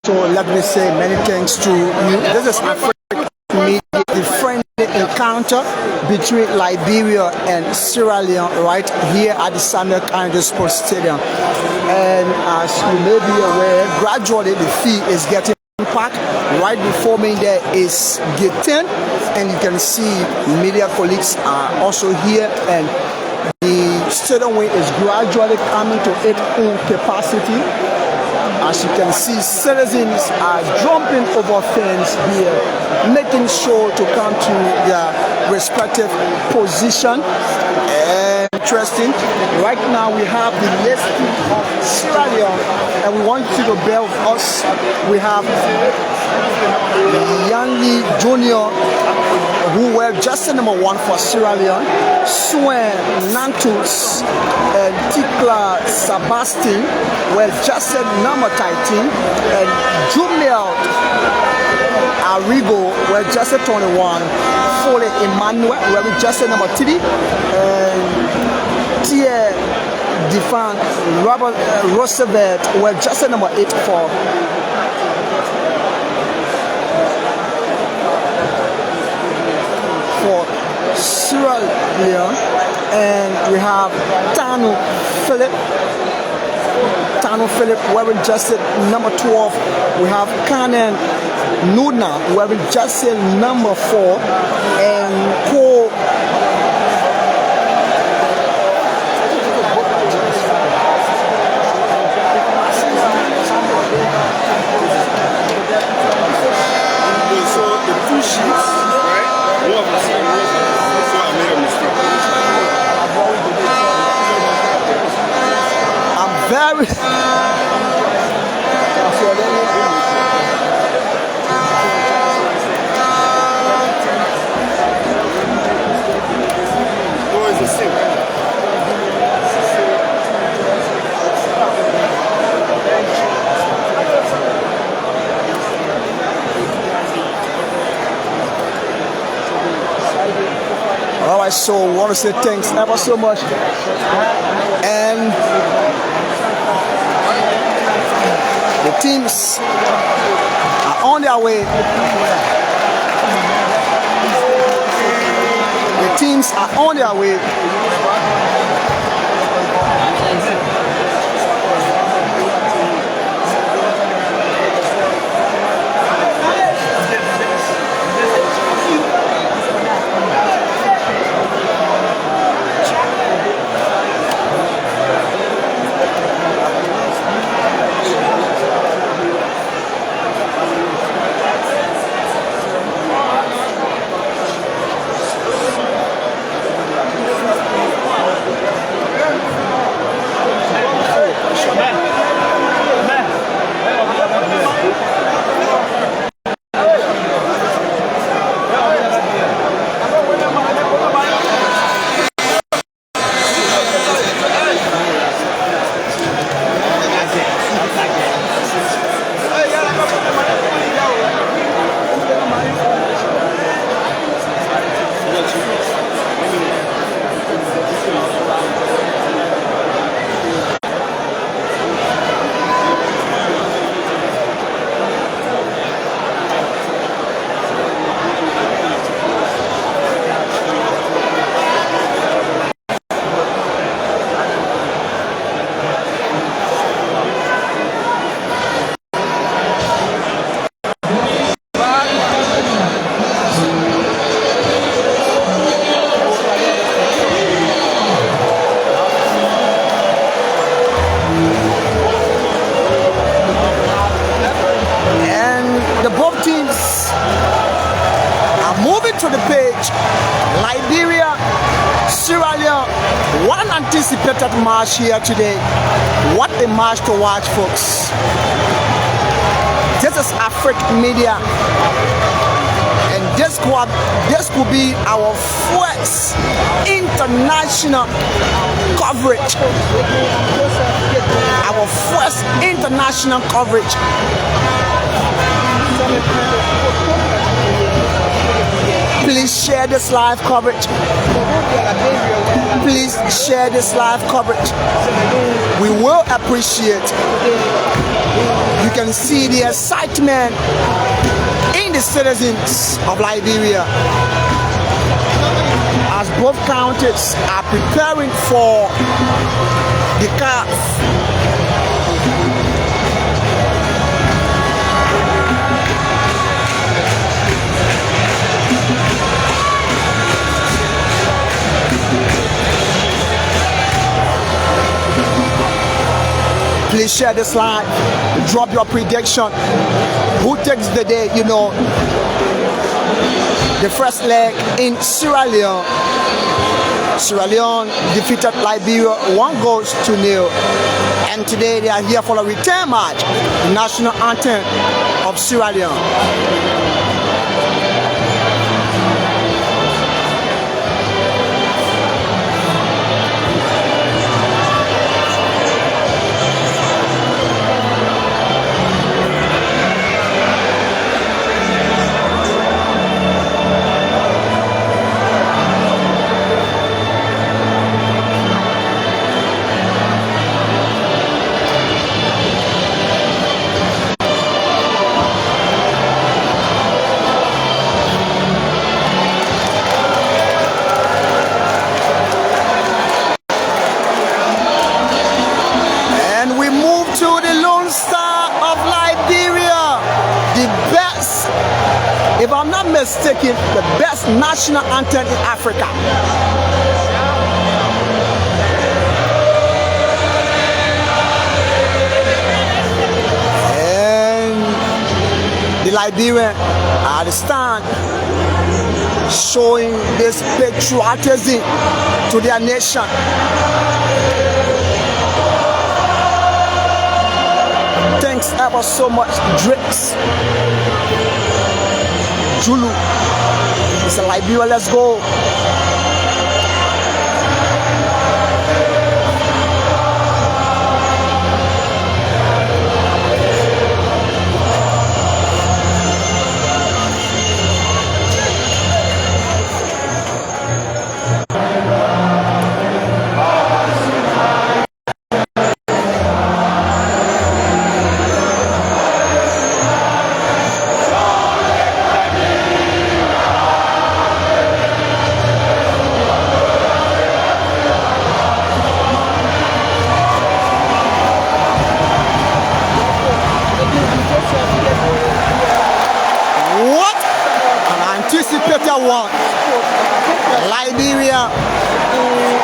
So let me say many thanks to you. This is African Media, the friendly encounter between Liberia and Sierra Leone right here at the Samuel Kennedy Sports Stadium. And as you may be aware, gradually the field is getting packed. Right before me there is gate 10, and you can see media colleagues are also here, and the stadium is gradually coming to its full capacity. As you can see, citizens are jumping over fence here, making sure to come to their respective position. Interesting. Right now we have the list of Sierra Leone, and we want you to bear with us. We have Leone Junior, who were just number 1 for Sierra Leone, Swen Nantus and Tikla Sebastian were just number 13, and Jumel Arrigo were just 21, Foley Emmanuel were just number 3, and Tia Defan Robert Roosevelt were just number 8 for Sierra Leone. And we have Tano Philip wearing just number 12. We have Kanan Nuna wearing just number 4, and Paul very all right, so I want to say thanks ever so much, and the teams are on their way. The teams are on their way. To the page, Liberia, Sierra Leone. What an anticipated match here today. What a match to watch, folks. This is African Media, and this could be our first international coverage. Our first international coverage. Please share this live coverage. Please share this live coverage. We will appreciate. You can see the excitement in the citizens of Liberia as both countries are preparing for the CAF. Please share this live, drop your prediction. Who takes the day, you know, the first leg in Sierra Leone. Sierra Leone defeated Liberia 1-0. And today they are here for a return match, the national anthem of Sierra Leone. If I'm not mistaken, the best national anthem in Africa. And the Liberian at the stand showing this patriotism to their nation. Thanks ever so much, Drakes. Zulu. It's a Liberia, let's go. One. Liberia,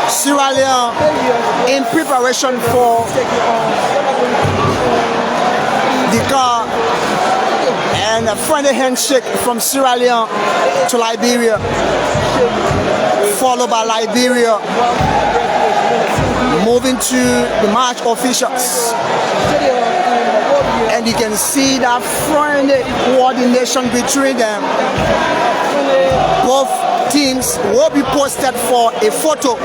Sierra Leone in preparation for the car and a friendly handshake from Sierra Leone to Liberia, followed by Liberia moving to the match officials. And you can see that friendly coordination between them. Both teams will be posted for a photo,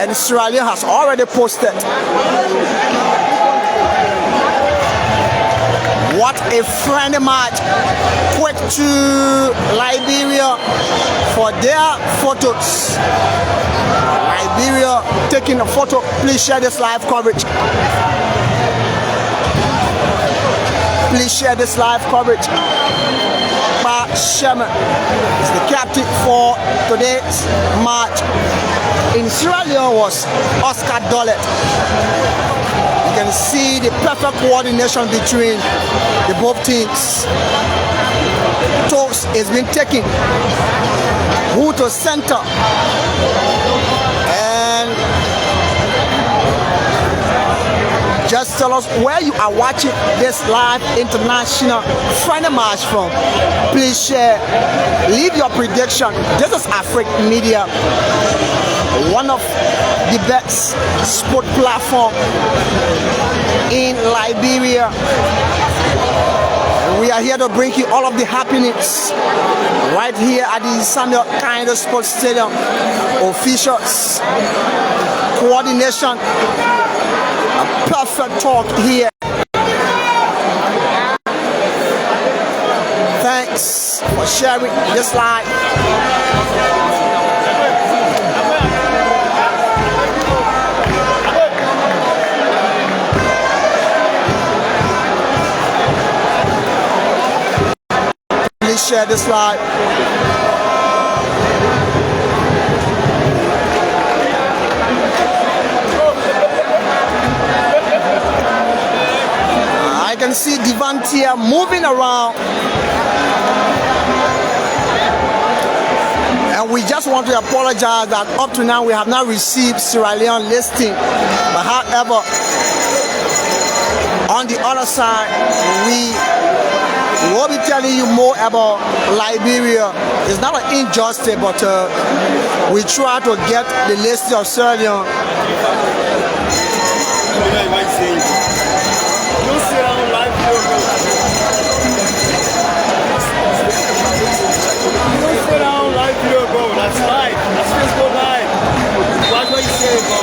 and Sierra Leone has already posted. What a friendly match. Quick to Liberia for their photos. Liberia taking a photo. Please share this live coverage. Please share this live coverage. Sherman is the captain for today's match. In Sierra Leone was Oscar Dolet. You can see the perfect coordination between the both teams. Toss has been taken. Who to center. And just tell us where you are watching this live international friendly match from. Please share, leave your prediction. This is Africa Media, one of the best sport platform in Liberia. We are here to bring you all of the happiness right here at the Samuel Kind of Sports Stadium. Officials, coordination, a perfect talk here. Thanks for sharing this live. share this live. I can see Devantia moving around. And we just want to apologize that up to now we have not received Sierra Leone listing. But however, on the other side, we will be telling you more about Liberia. It's not an injustice, but we try to get the list of Sierra Leone. That's live. That's Facebook Live. Watch what you say, bro.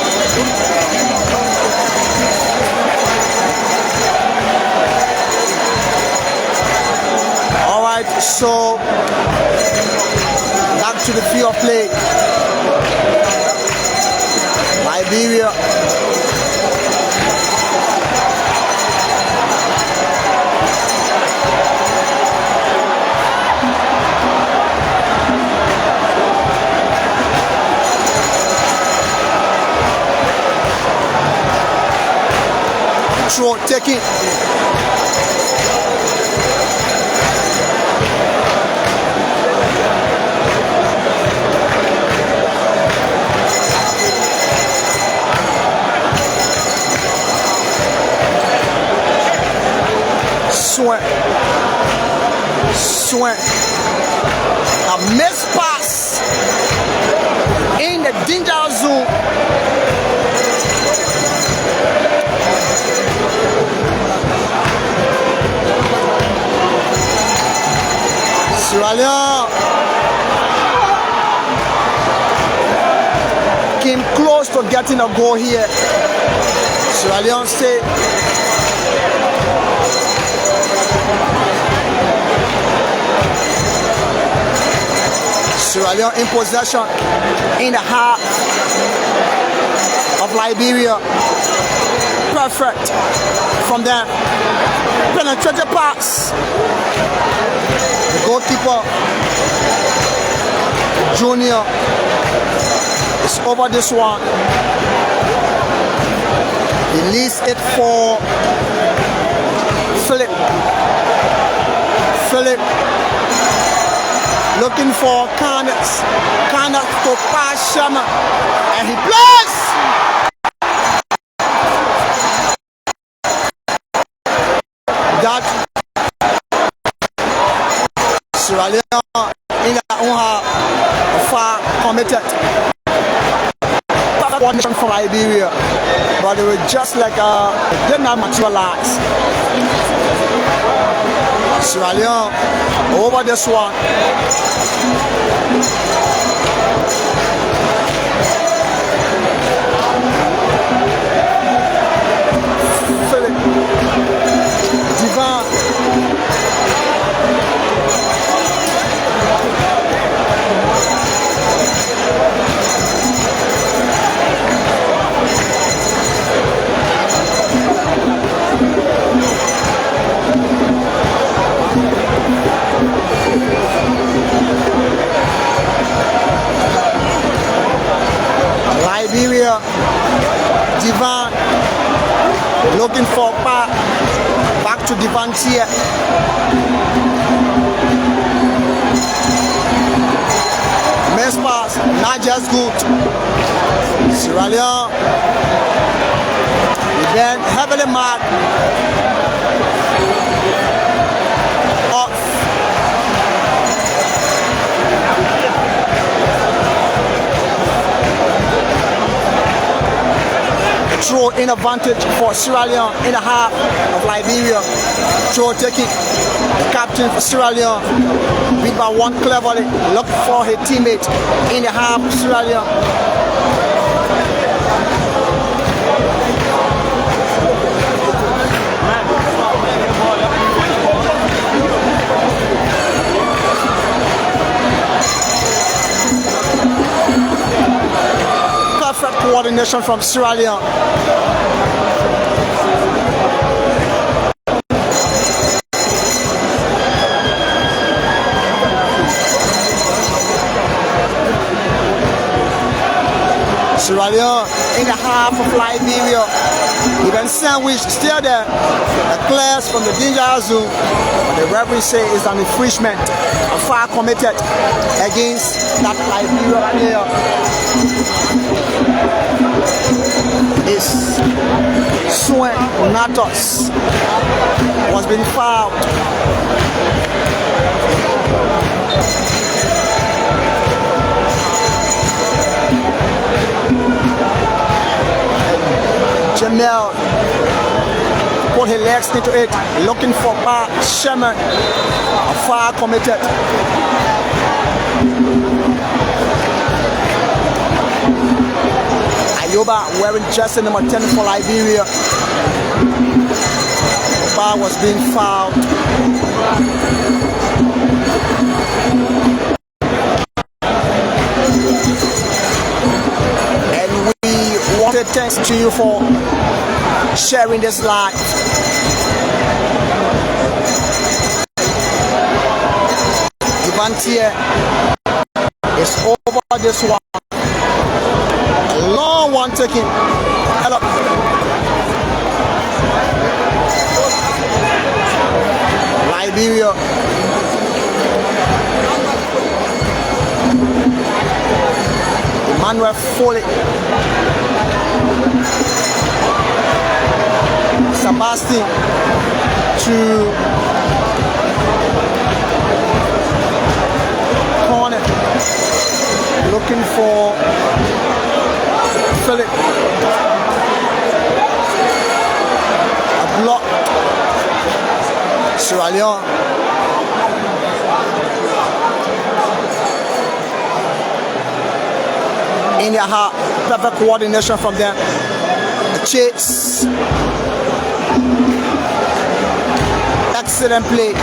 All right, so back to the field of play. Liberia. Throw, take it. Swing. Swing. A missed pass in the danger zone. Sierra Leone came close to getting a goal here. Sierra Leone State. Sierra Leone in possession in the half of Liberia. Perfect from there. Penetrated pass. The goalkeeper, Junior, is over this one. He leaves it for Philip. Philip looking for Canucks. Canucks to pass Sherman. And he plays! That Sierra Leone in the far committed. One nation from Liberia, but they were just like they did not materialize. Sierra Leone over this one. Philip Divan. Liberia, Divan looking for back to Devantia. Miss pass, not just good. Sierra Leone, then heavily marked. Off. Throw in advantage for Sierra Leone in the half of Liberia. Throw taking the captain for Sierra Leone. Beat by one cleverly. Look for his teammate in the half of Sierra Leone. Perfect coordination from Sierra Leone. Sierra Leone in the half of Liberia. Even sandwich still there. The class from the danger zone. But the referee say is an infringement. A foul committed against that Liberia player. Is Swen Natos was being fouled. Jamel put his legs into it, looking for Sherman. A foul committed. Ayoba wearing jersey number 10 for Liberia. Bar was being fouled. And we wanted thanks to you for sharing this live. Devantier is over this one. A long one taking. Hello. Liberia. Emmanuel Foley. Sebastian to corner. Looking for Philip. A block. Sierra Leone. In their heart, perfect coordination from them. A chase. Excellent play.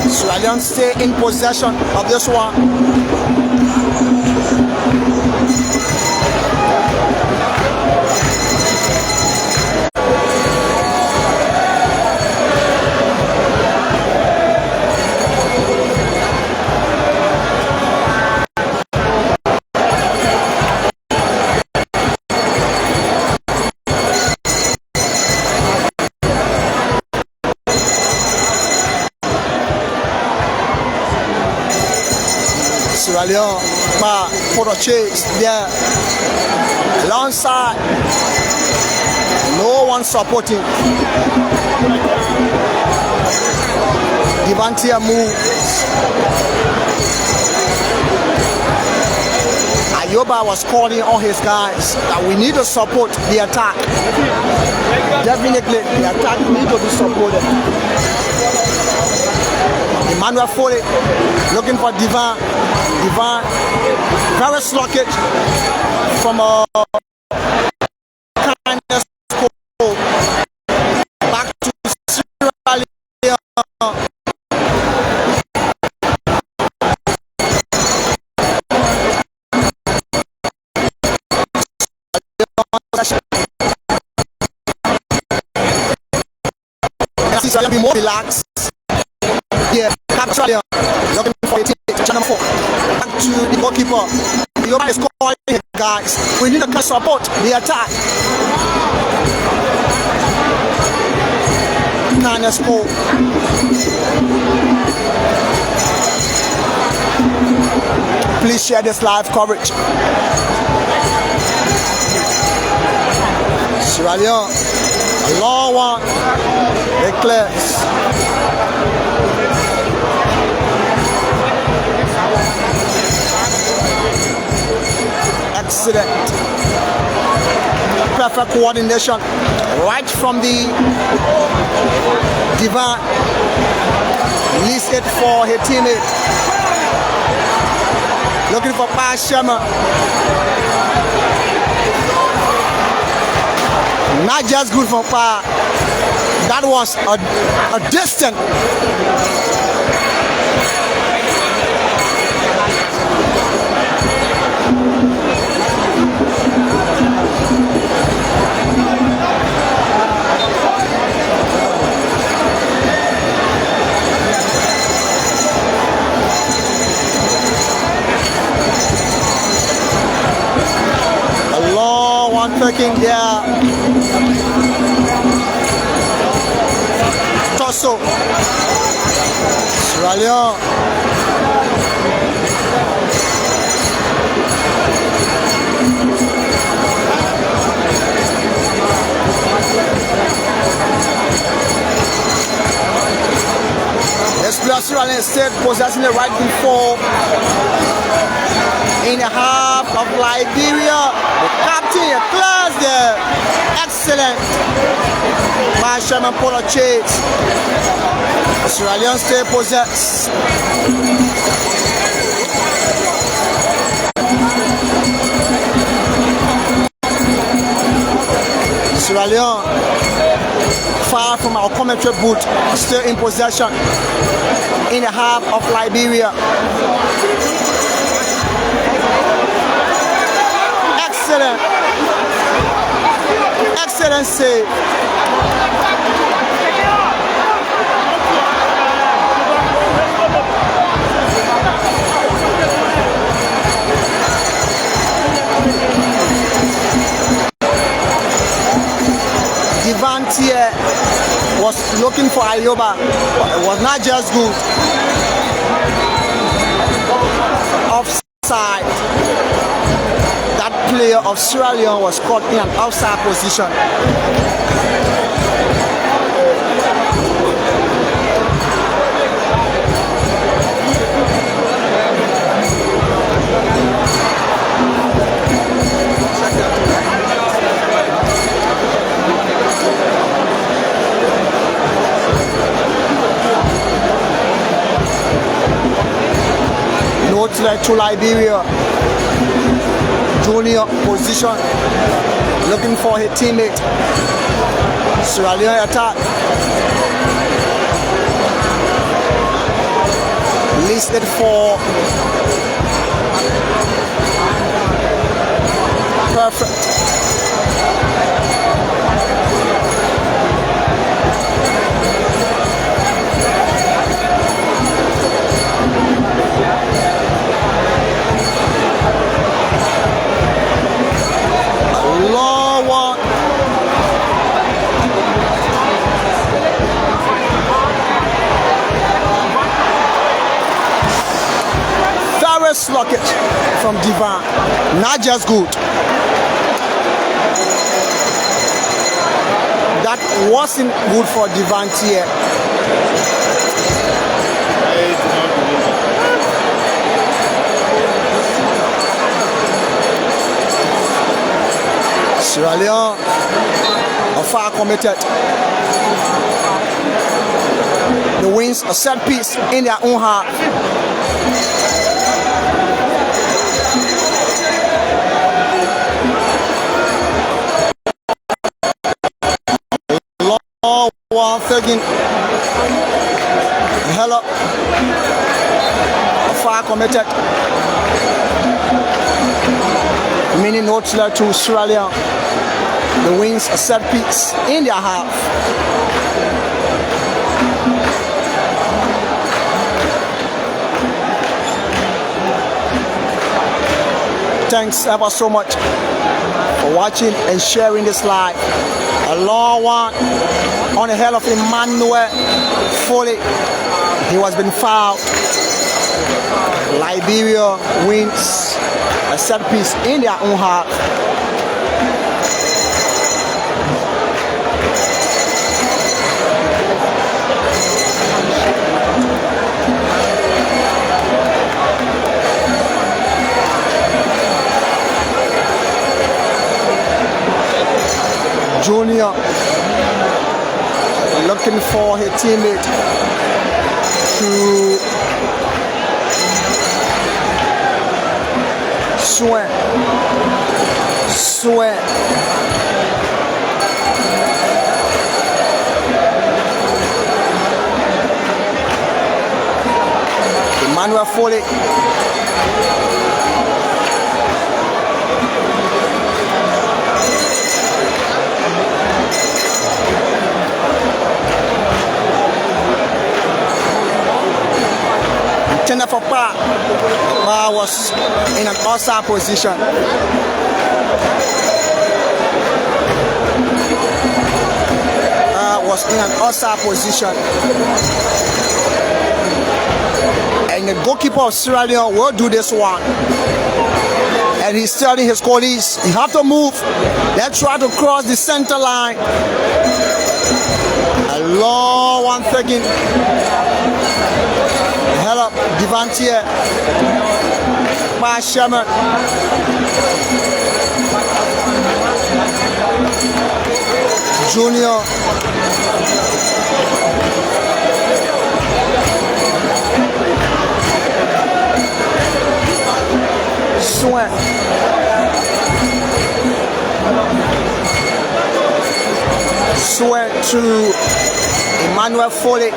Sierra Leone stay in possession of this one. Sierra Leone for the chase there. Alongside. No one supporting. Devantier moves. Ayoba was calling on his guys that we need to support the attack. Definitely, the attack needs to be supported. Emmanuel Foley looking for Divan. Divan, very sluggish from a kindness goal. Back to Sierra Leone. Be more relaxed. Yeah, capture looking for it. Channel 4. Back to the goalkeeper. The goalkeeper is calling it, guys. We need to support the attack. Kindness goal. Please share this live coverage. Sierra Leone, a long one. It clears. Excellent. Perfect coordination right from the Divan. Release it for his teammate. Looking for Sherman. Not just good for Pa. That was a distant. taking their torso. Sierra Leone. Sierra Leone State possessing the right before in the half of Liberia. The captain, class there. Excellent. By Sherman Polo Chase. Sierra Leone State possess. Sierra Leone, far from our commentary booth, still in possession in the half of Liberia. Excellent. Excellent save. Devantier was looking for Ayoba, but it was not just good. Offside. That player of Sierra Leone was caught in an offside position. To Liberia, junior position, looking for his teammate. Sierra Leone attack. Listed for perfect. Slockage from Divan, not just good. That wasn't good for Devantier. Sierra Leone are far committed. The wins a set piece in their own half. Long thugging. Hello. Far committed. Meaning no trailer to Sierra Leone. The wins a set piece in their half. Thanks ever so much for watching and sharing this live. A long one on the head of Emmanuel Foley. He was been fouled. Liberia wins a set piece in their own half. Junior looking for his teammate to swing. Emmanuel Foley. Tender for Pa was in an outside position. was in an outside position. And the goalkeeper of Sierra Leone will do this one. And he's telling his colleagues, you have to move. Let's try to cross the center line. A long one taken. Hell up, Devantier. By Sherman. Junior. Sweat. Sweat to Emmanuel Foley.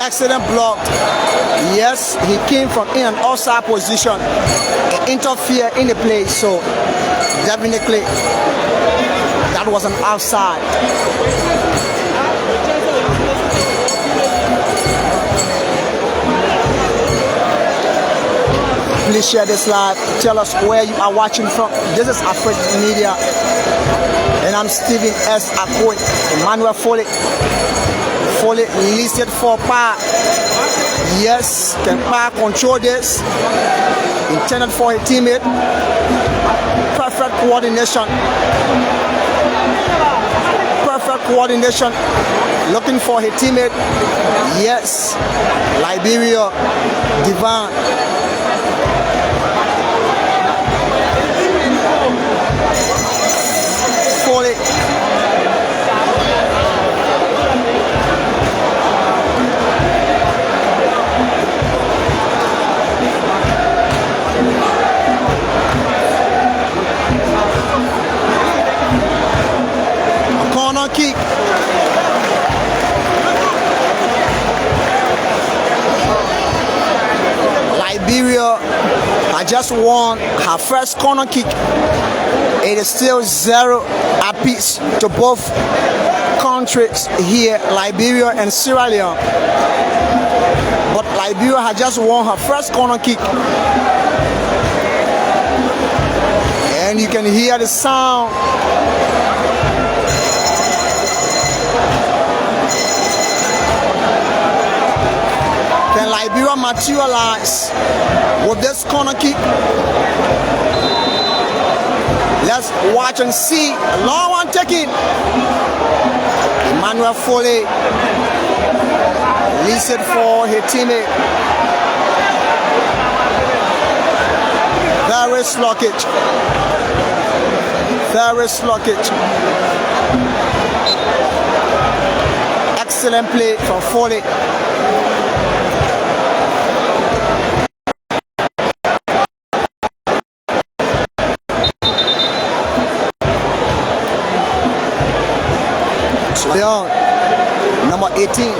Excellent block. Yes, he came from in an outside position and interfered in the play, so definitely that was an outside. Please share this live. Tell us where you are watching from. This is African Media, and I'm Stephen S. Akoy. Emmanuel Foley. Foley listed for power. Yes, can power control this? Intended for a teammate. Perfect coordination. Perfect coordination. Looking for a teammate. Yes, Liberia, Divine. Foley. Corner kick. Liberia had just won her first corner kick. It is still 0 apiece to both countries here, Liberia and Sierra Leone. But Liberia had just won her first corner kick. And you can hear the sound. Can Liberia materialize with this corner kick? Let's watch and see. A long one taken. Emmanuel Foley leads it for his teammate. Very slockage. Very slockage. Excellent play from Foley. Leone, number 18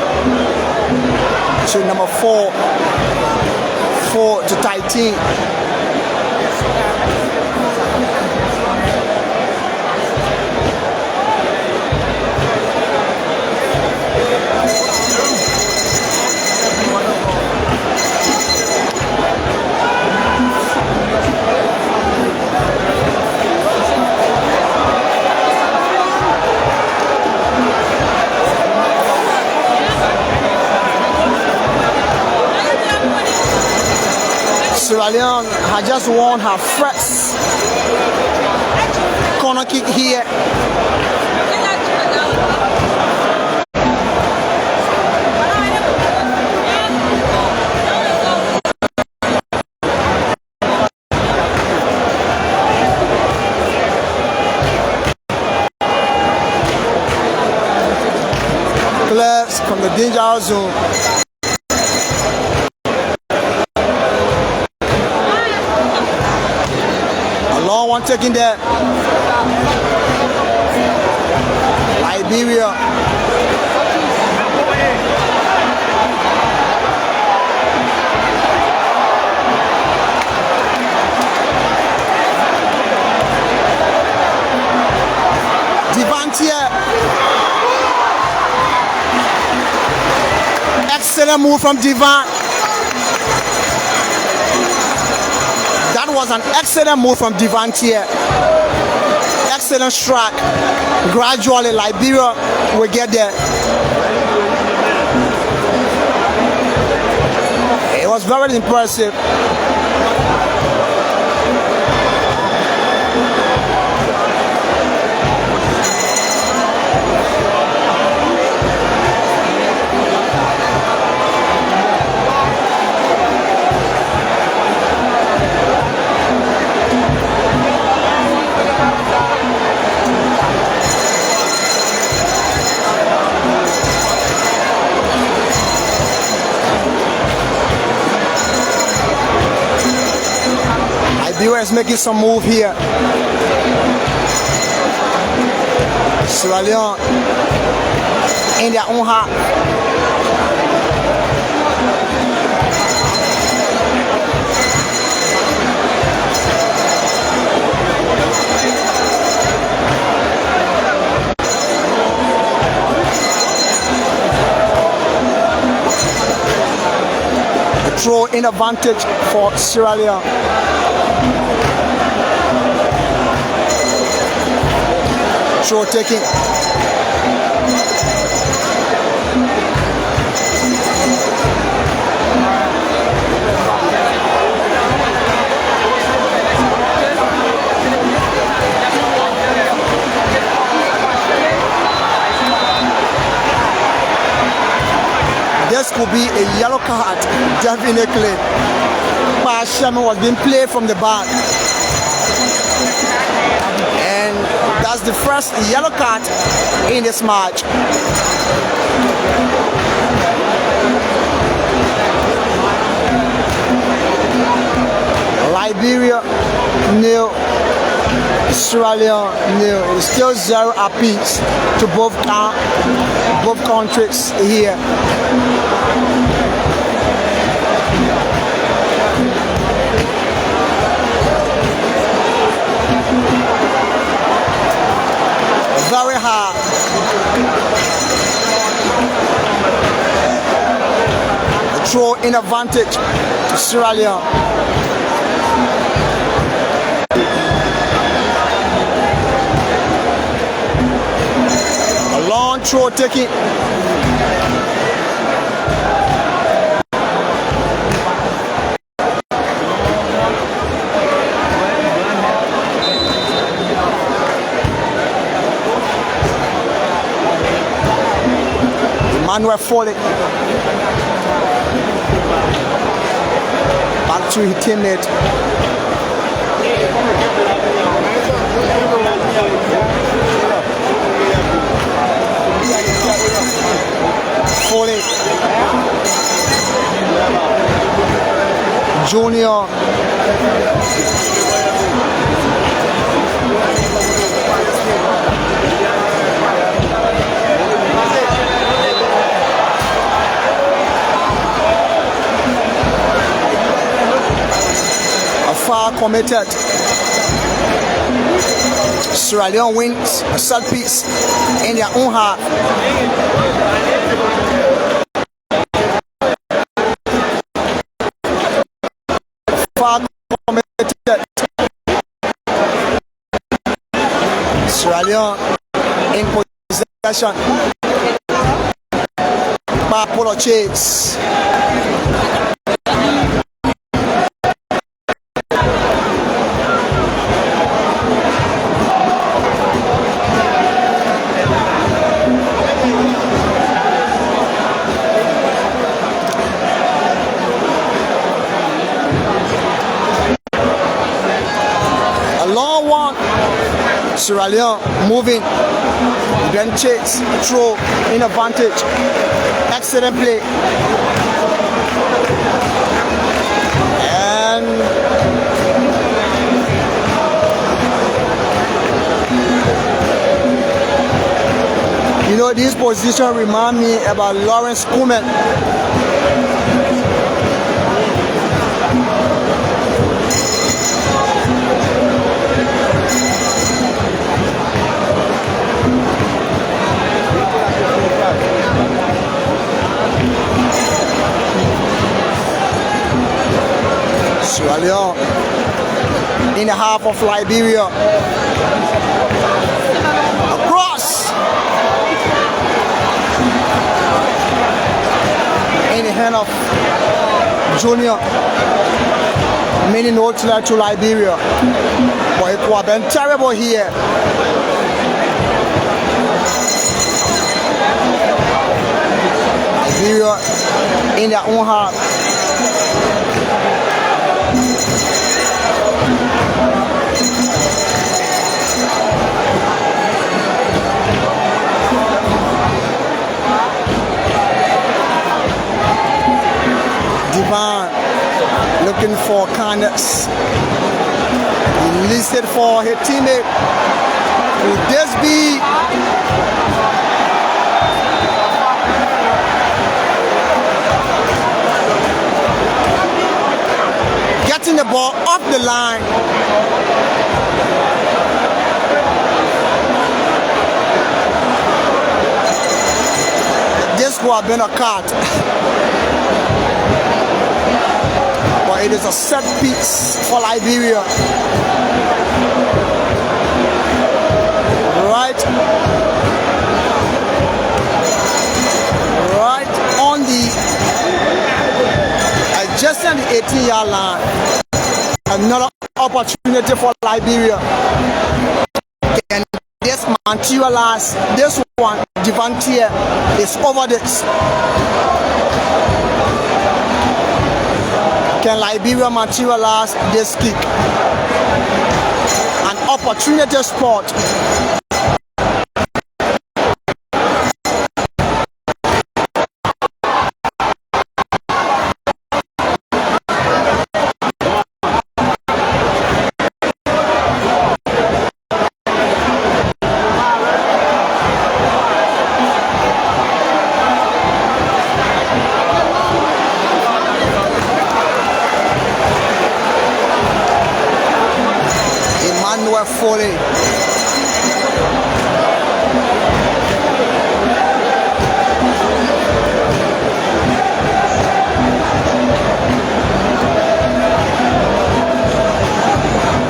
to number 4 to 13. Sierra Leone had just won her first corner kick here. Clubs from the danger zone. Long one taking there. Liberia. Devantier. Excellent move from Divan. was an excellent move from Devantier. Excellent strike. Gradually, Liberia will get there. It was very impressive. Liberia is making some move here. Sierra Leone in their own half. A throw in advantage for Sierra Leone. Throw taking. This could be a yellow card, definitely. Sherman was being played from the back. And that's the first yellow card in this match. Liberia nil, Sierra Leone nil. It's still 0 apiece to both countries here. Very hard. A throw in advantage to Sierra Leone. A long throw taking. Manuel Foley back to his teammate. Foley Junior foul committed. Sierra Leone wins a set piece in their own half. Foul committed. Sierra Leone in possession. By Polo Chase. Sierra Leone moving, then chase, throw in advantage, excellent play, and you know this position remind me about Lawrence Kuhlman. Sierra Leone in the half of Liberia. Across in the hand of Junior, meaning no to Liberia. But it would have been terrible here. Liberia in their own half. Divine looking for kindness. He listed for his teammate. Could this be getting the ball off the line? This would have been a cut. But it is a set piece for Liberia. Right on the adjacent 18-yard line. Another opportunity for Liberia. And this materialize. This one, Devontier, is over this. Can Liberia materialize this kick? An opportunity spot. Foley.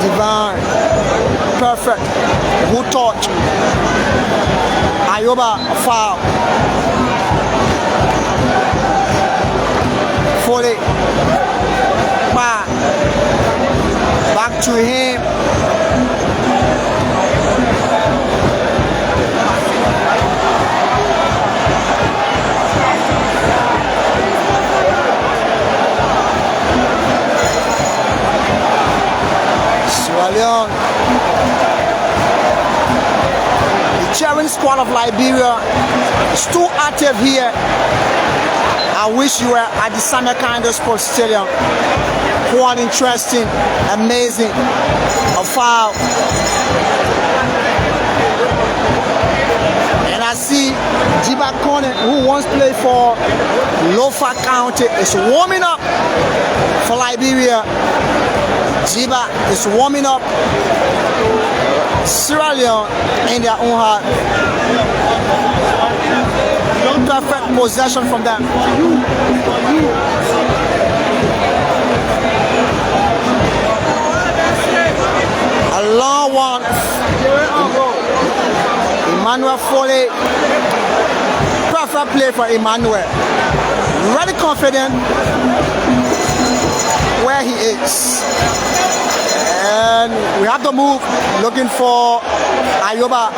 Divine. Perfect. Good touch. Ayoba, foul. Foley. Back to him. Leone. The cheering squad of Liberia is too active here. I wish you were at the Samarkand Sports Stadium. Quite interesting, amazing. A foul. And I see Jiba Kone, who once played for Lofa County, is warming up for Liberia. Jiba is warming up Sierra Leone in their own heart. Perfect possession from them. A long one. Emmanuel Foley. Perfect play for Emmanuel. Very confident where he is. And we have to move, looking for Ayoba.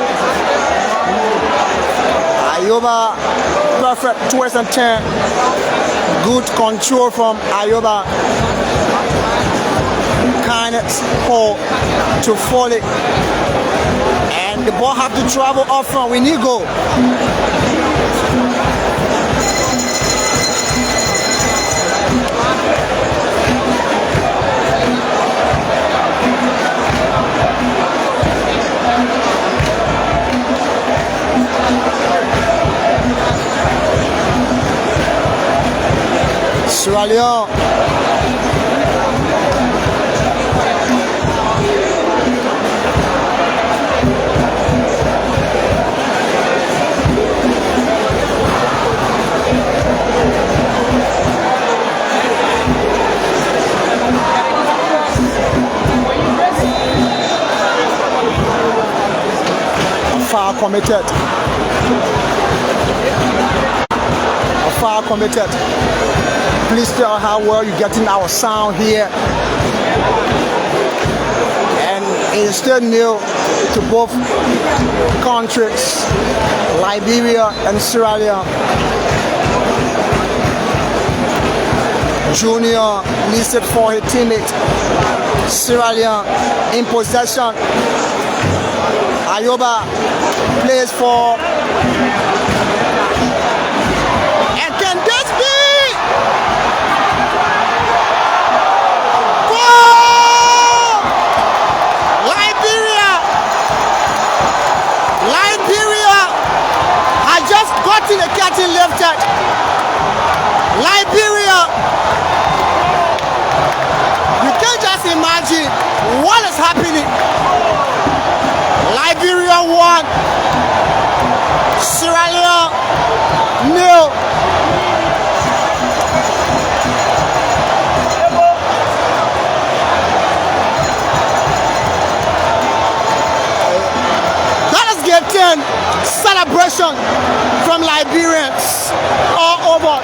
Ayoba, perfect twist and turn. Good control from Ayoba. Kindness ball to Foley. And the ball have to travel up front. We need goal. Sierra Leone. committed. Far committed. Please tell how well you're getting our sound here. And it is still new to both countries, Liberia and Sierra Leone. Junior listed for his teammate. Sierra Leone in possession. Ayoba plays for. And can this be? Goal! Liberia! Liberia has just gotten the curtain lifted. Liberia! You can just imagine what is happening. Liberia won. Sierra Leone nil. That is getting celebration from Liberians all over.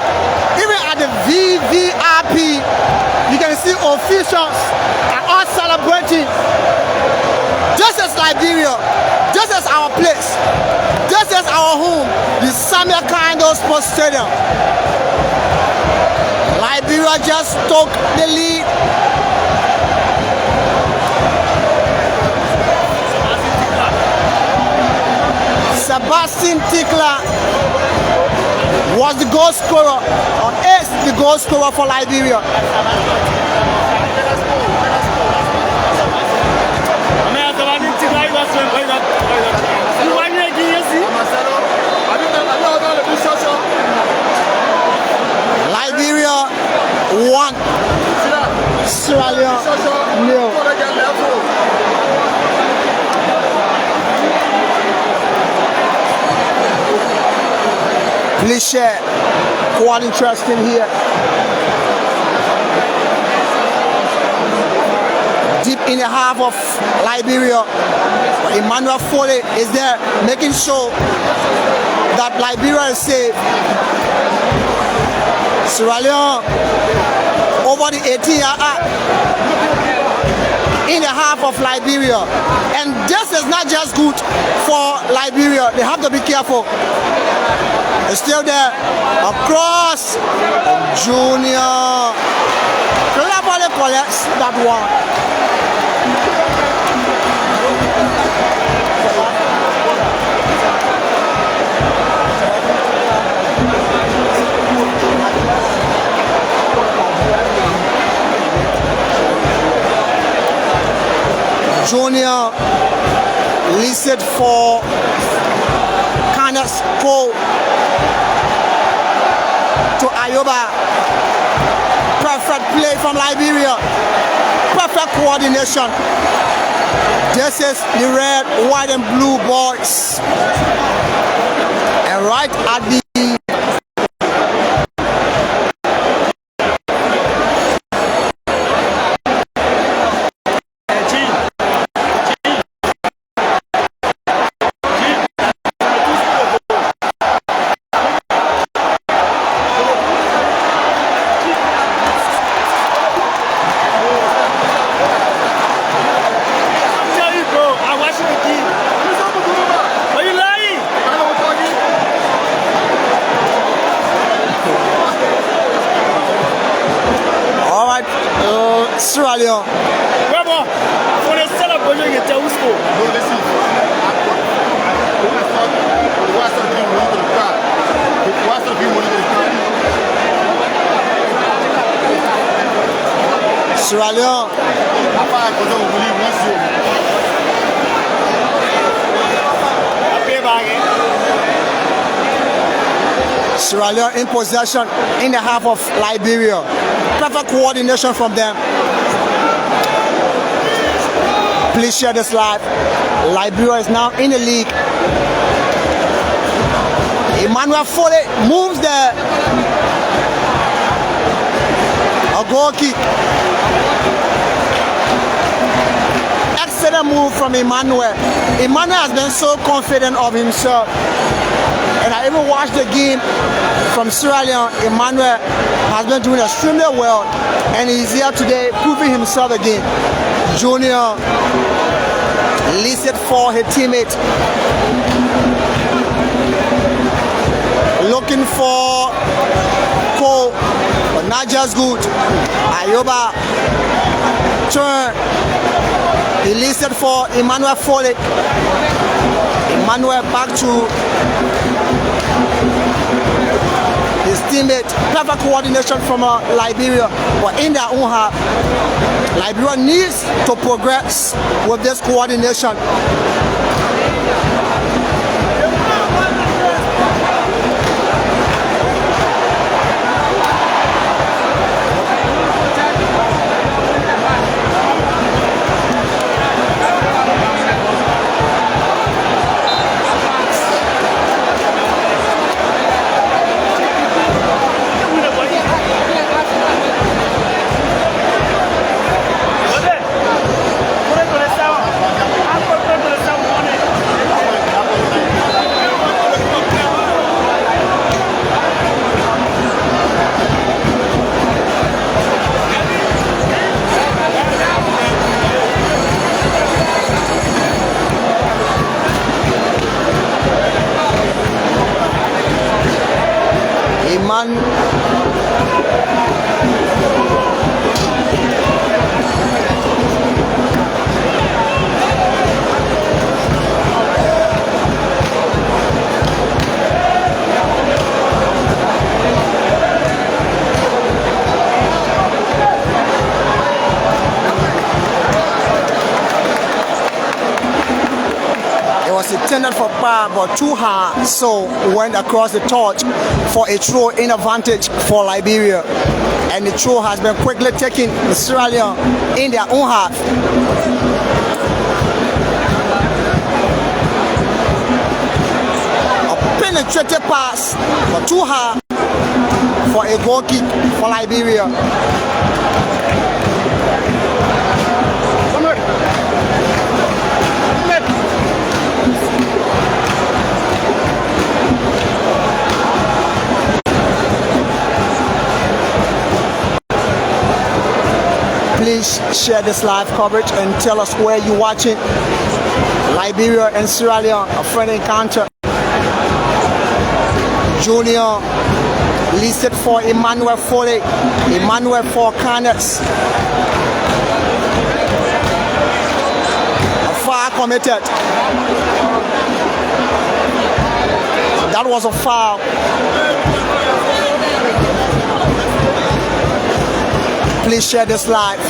Even at the VVIP, you can see officials are all celebrating. Just as Liberia, just as our place, just as our home, the Samuel Kaindo Sports Stadium. Liberia just took the lead. Sebastian Tickler was the goal scorer, or is the goal scorer for Liberia. Liberia won. Sierra Leone nil. Please share. Quite interesting here. Deep in the half of Liberia, Emmanuel Foley is there making sure that Liberia is safe. Sierra Leone over the 18-yard arc in the half of Liberia, and this is not just good for Liberia. They have to be careful. It's still there across. Junior cleverly collects that one. Junior listed for Canucks goal to Ayoba. Perfect play from Liberia. Perfect coordination. This is the red, white and blue boys. And right at the Sierra Leone. Vraiment, pour les seuls abonnés qui étaient où ce qu'on Sierra Leone. Sierra Leone in possession in the half of Liberia. Perfect coordination from them. Please share this live. Liberia is now in the league. Emmanuel Foley moves there. A goal kick. Excellent move from Emmanuel. Emmanuel has been so confident of himself. And I even watched the game from Sierra Leone. Emmanuel has been doing extremely well. And he's here today proving himself again. Junior listed for his teammate. Looking for Cole, but not just good. Ayoba turn. He listed for Emmanuel Foley. Emmanuel back to his teammate. Perfect coordination from Liberia, but in their own half, Liberia needs to progress with this coordination. Intended for power, but too hard, so went across the touch for a throw in advantage for Liberia, and the throw has been quickly taken in Sierra Leone in their own half. A penetrated pass, but too hard for a goal kick for Liberia. Please share this live coverage and tell us where you're watching. Liberia and Sierra Leone, a friendly encounter. Junior listed for Emmanuel Foley. Emmanuel for Canis. A foul committed. That was a foul. Please share this live.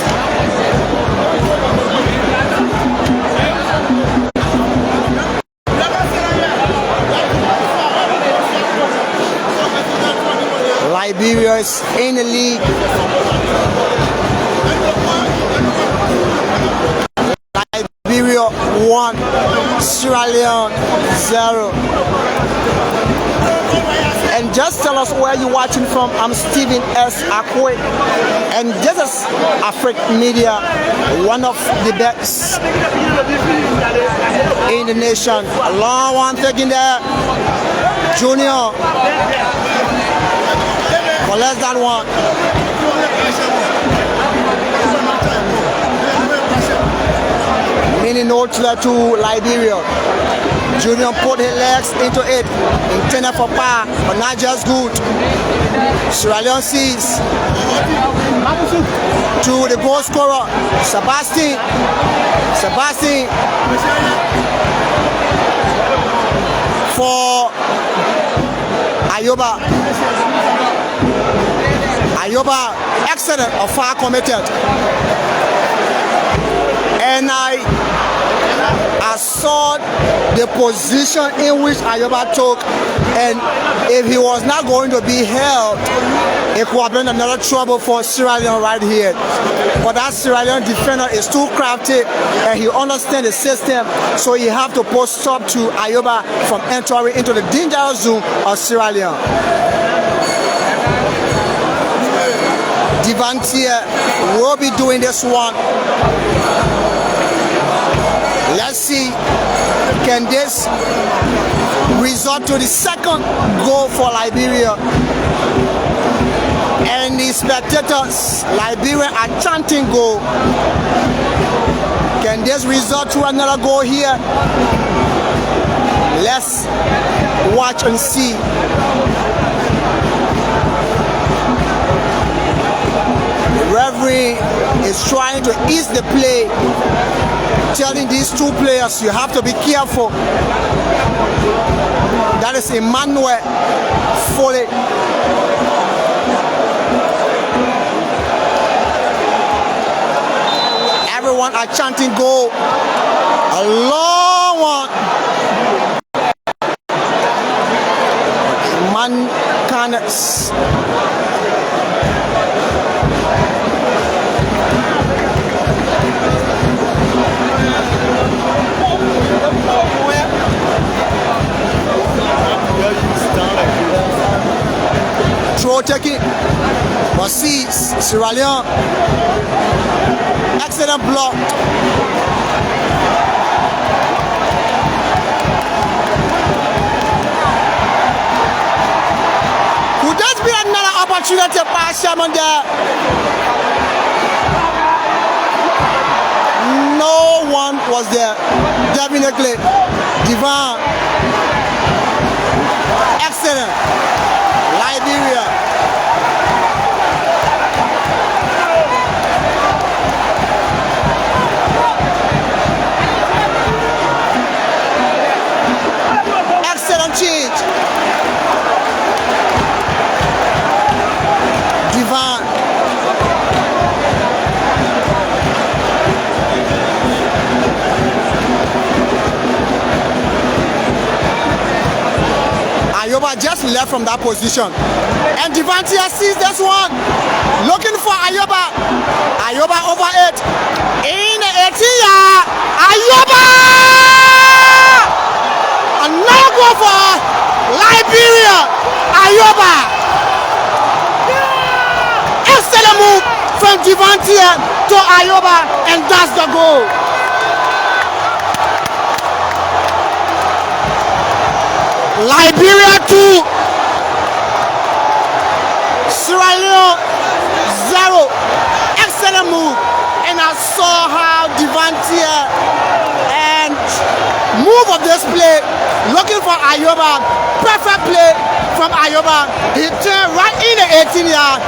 Liberia is in the league. Liberia 1, Sierra Leone 0. And just tell us where you're watching from. I'm Stephen S. Akwe, and this is African Media, one of the best in the nation. A long one taking there. Junior collects that one. Many notes to Liberia. Junior put his legs into it, intended for power, but not just good. Sierra Leone sees to the goal scorer, Sebastian. For Ayoba. Excellent, a foul committed. And I saw the position in which Ayoba took, and if he was not going to be held, it could have been another trouble for Sierra Leone right here. But that Sierra Leone defender is too crafty, and he understands the system, so he have to post stop to Ayoba from entering into the dangerous zone of Sierra Leone. Devantier will be doing this one. Can this result to the second goal for Liberia? And the spectators, Liberia, are chanting goal. Can this result to another goal here? Let's watch and see. The referee is trying to ease the play, telling these two players, you have to be careful. That is Emmanuel Foley. Everyone are chanting goal. A long one. Man can throw taking. But see Sierra Leone. Excellent block. Could that be another opportunity by Sherman there? No one was there. Definitely. Divine. Excellent. Liberia. Change. Divine. Ayoba just left from that position. And Devante sees this one. Looking for Ayoba. Ayoba over it. In the 18-yard. Ayoba! Another goal for Liberia. Ayoba. Excellent move from Devante to Ayoba, and that's the goal. Liberia 2, Sierra Leone 0. Excellent move, and I saw how Devante and move of this play, looking for Ayoba. Perfect play from Ayoba. He turned right in the 18-yard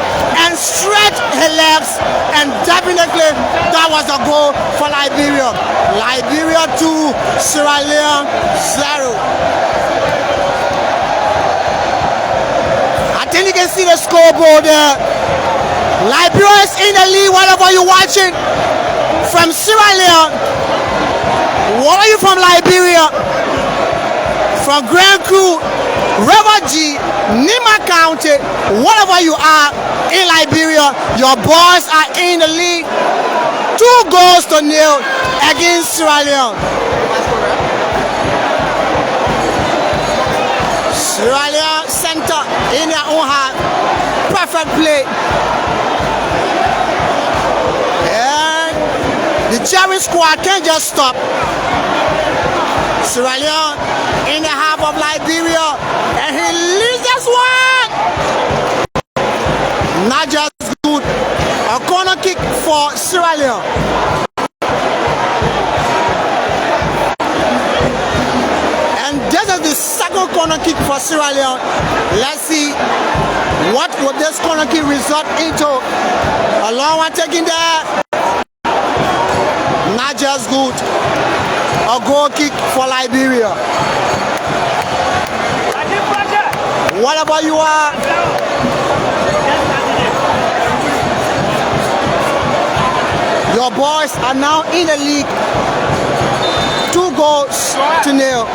and stretched his legs, and definitely that was a goal for Liberia. Liberia 2, Sierra Leone 0. I think you can see the scoreboard there. Liberia is in the lead, whatever you're watching from Sierra Leone. What are you from Liberia? From Grand Crew, River G, Nima County, whatever you are in Liberia, your boys are in the league. 2 goals to 0 against Sierra Leone. Sierra Leone center in their own half. Perfect play. And the Jerry squad can't just stop. Sierra Leone in the half of Liberia, and he leads this one. Not just good. A corner kick for Sierra Leone. And this is the second corner kick for Sierra Leone. Let's see what would this corner kick result into. A long one taken there. Not just good. A goal kick for Liberia. Whatever you are, your boys are now in the league. 2 goals to 0.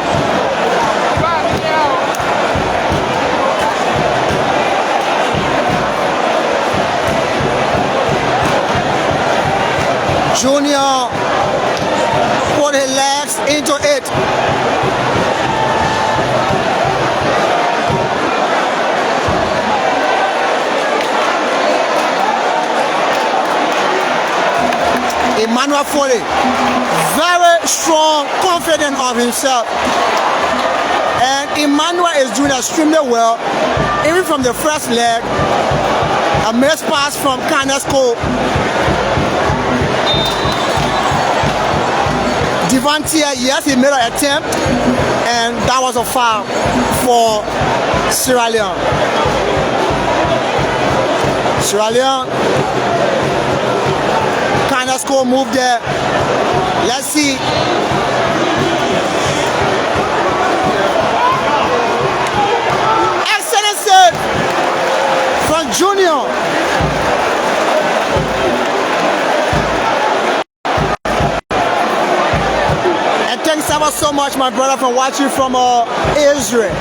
Junior put his legs into it. Emmanuel Foley, very strong, confident of himself. And Emmanuel is doing extremely well, even from the first leg. A missed pass from Kenneth Cole. Devontier, yes, he made an attempt, and that was a foul for Sierra Leone. Sierra Leone, Kenneth Cole moved there. Let's see. Excellent save from Junior. And thanks ever so much, my brother, for watching from Israel.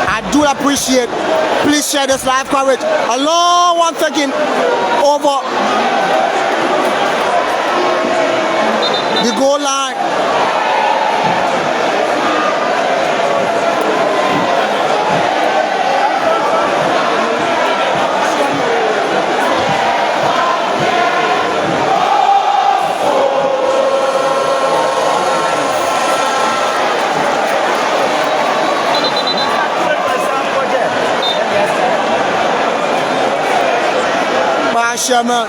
I do appreciate. Please share this live coverage. A long one taking over the goal line. Sherman.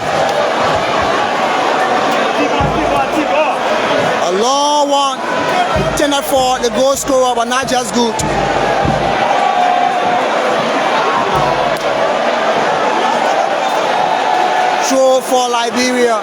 A long one, intended for the goal scorer, but not just good. Throw for Liberia.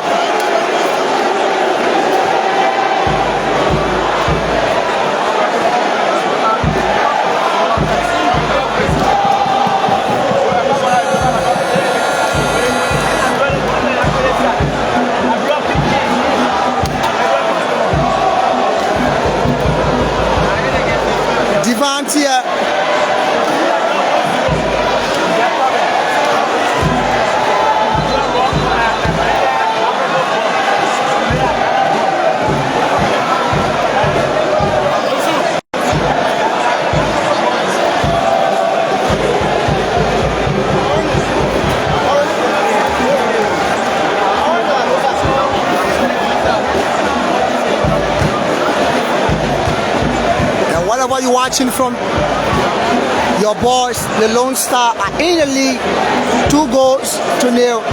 Devontier. Whatever you're watching from, your boys, the Lone Star, are in the league, 2-0.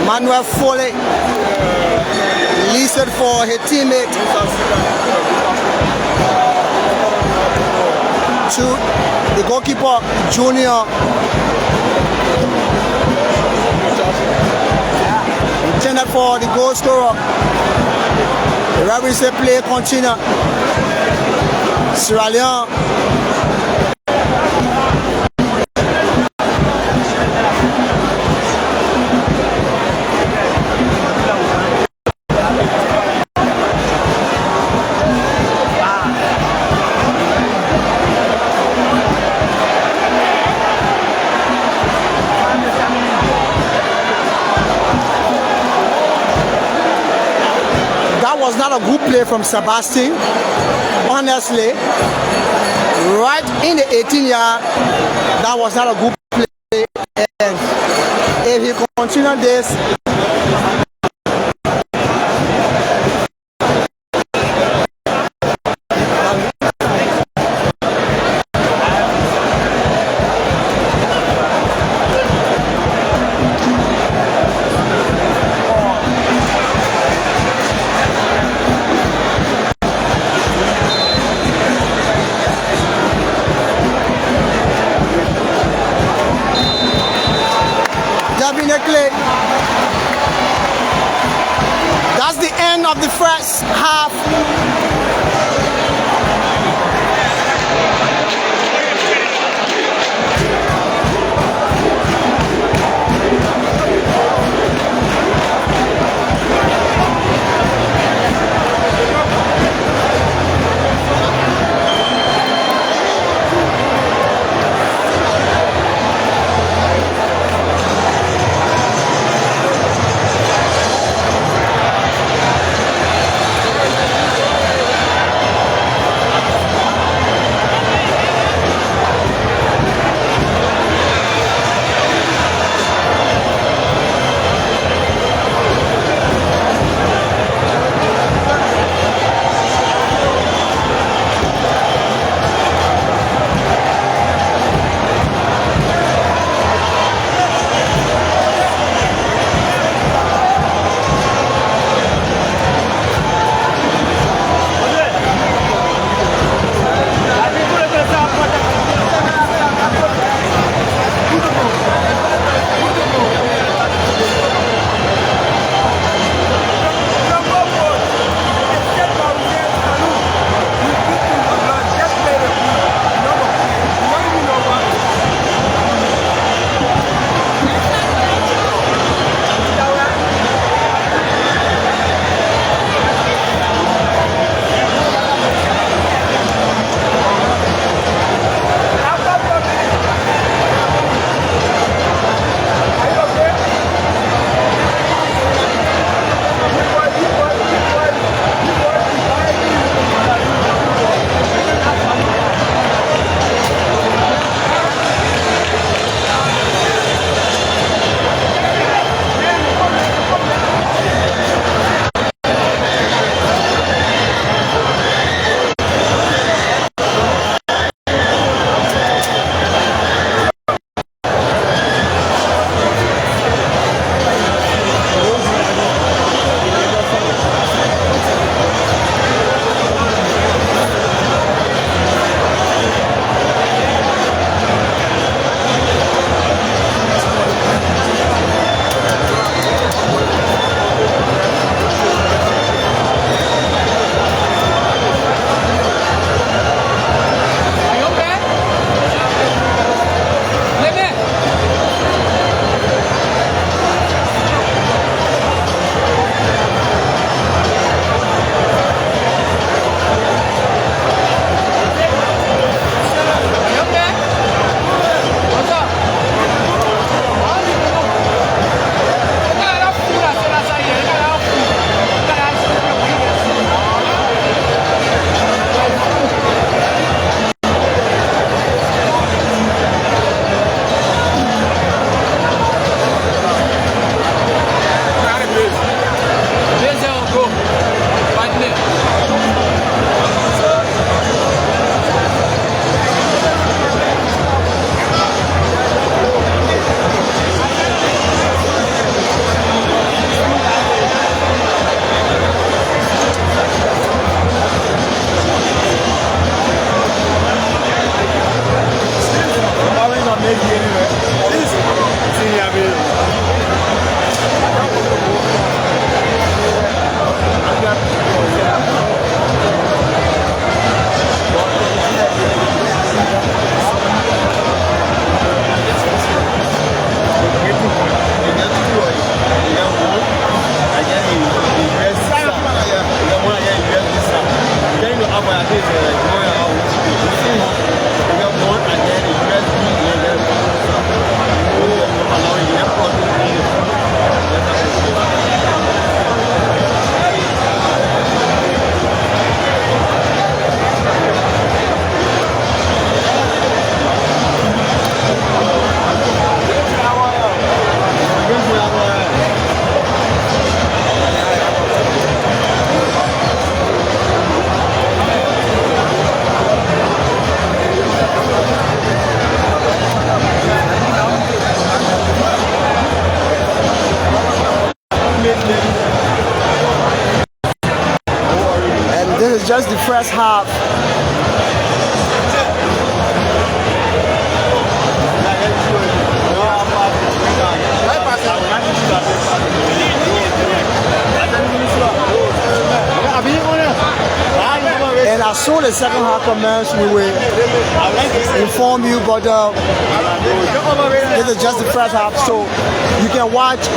Manuel Foley released it for his teammate. To the goalkeeper, Junior. Intended for the goal scorer. The referee said play continue. Sierra Leone. Was not a good play from Sebastian, honestly. Right in the 18-yard, that was not a good play. And if he continues this, that's the end of the first half. just the first half. And as soon as the second half commenced, we will inform you, but this is just the first half, so you can watch.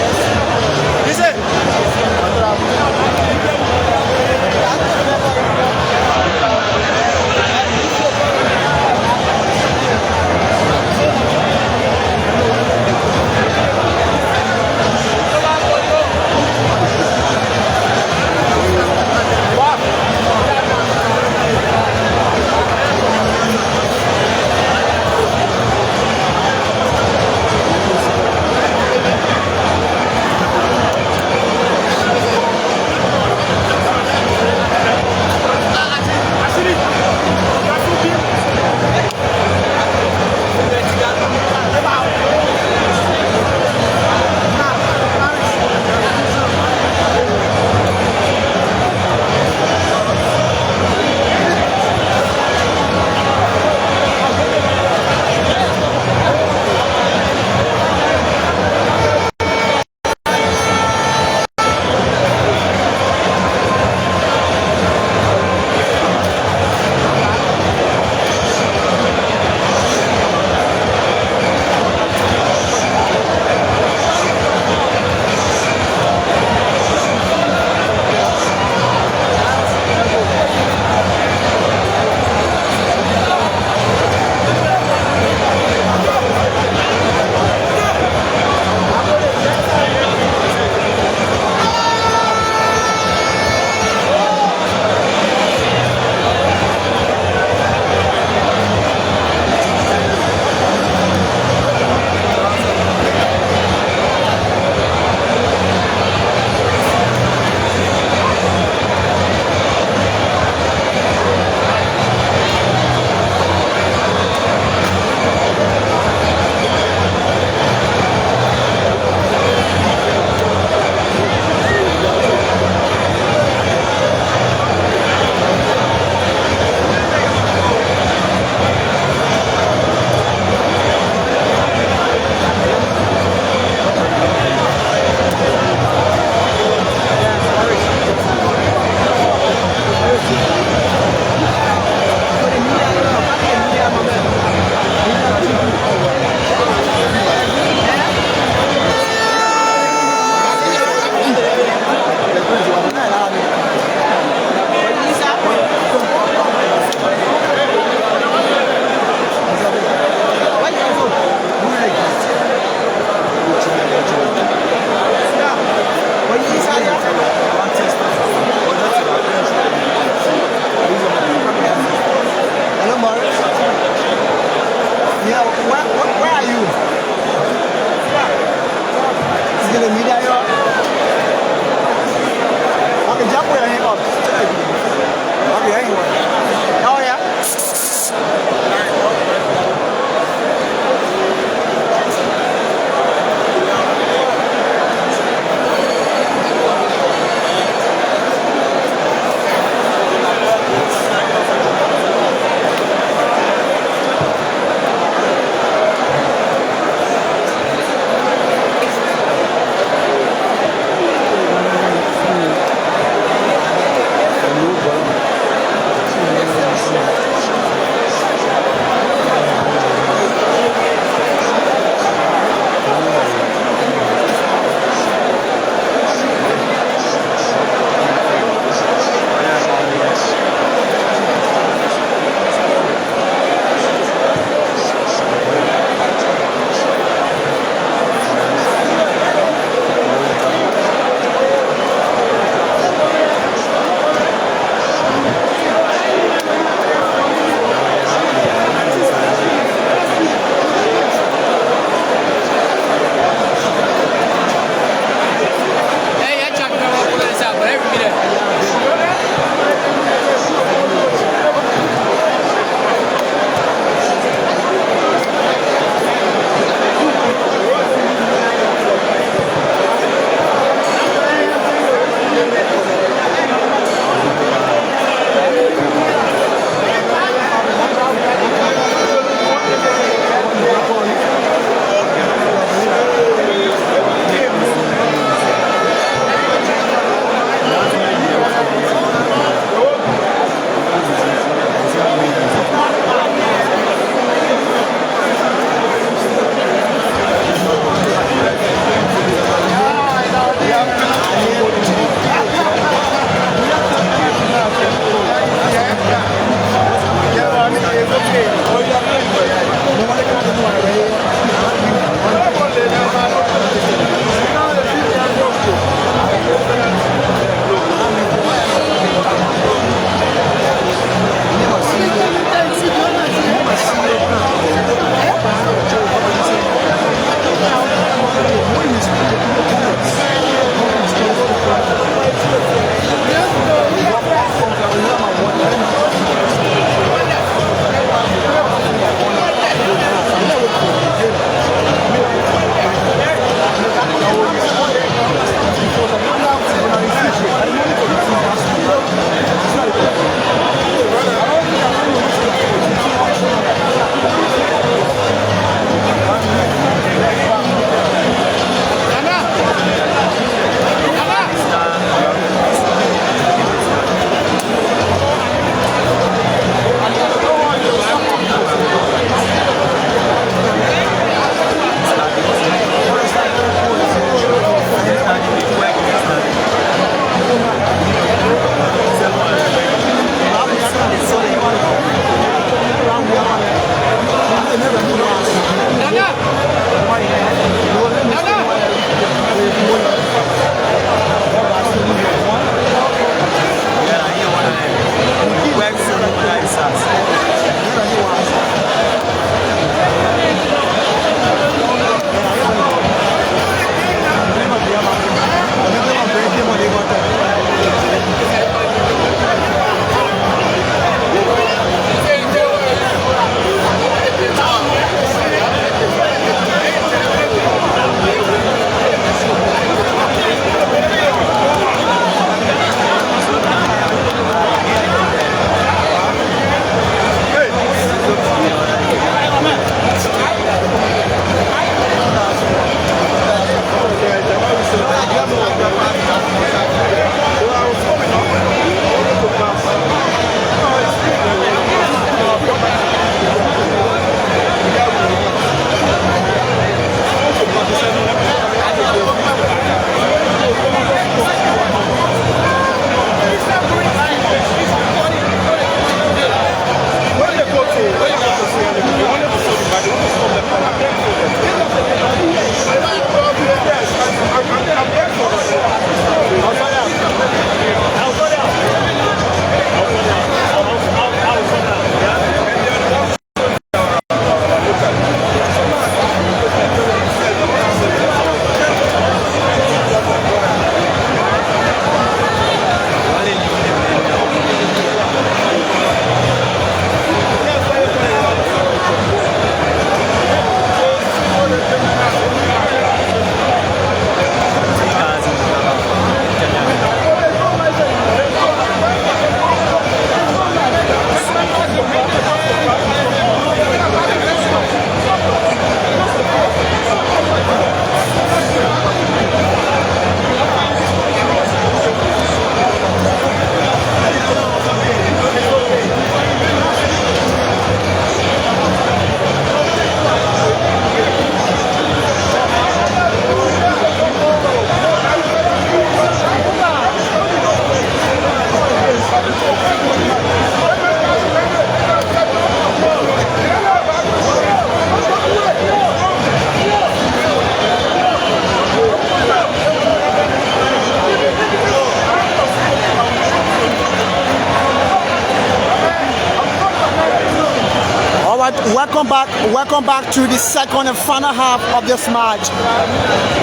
right, welcome back to the second and final half of this match.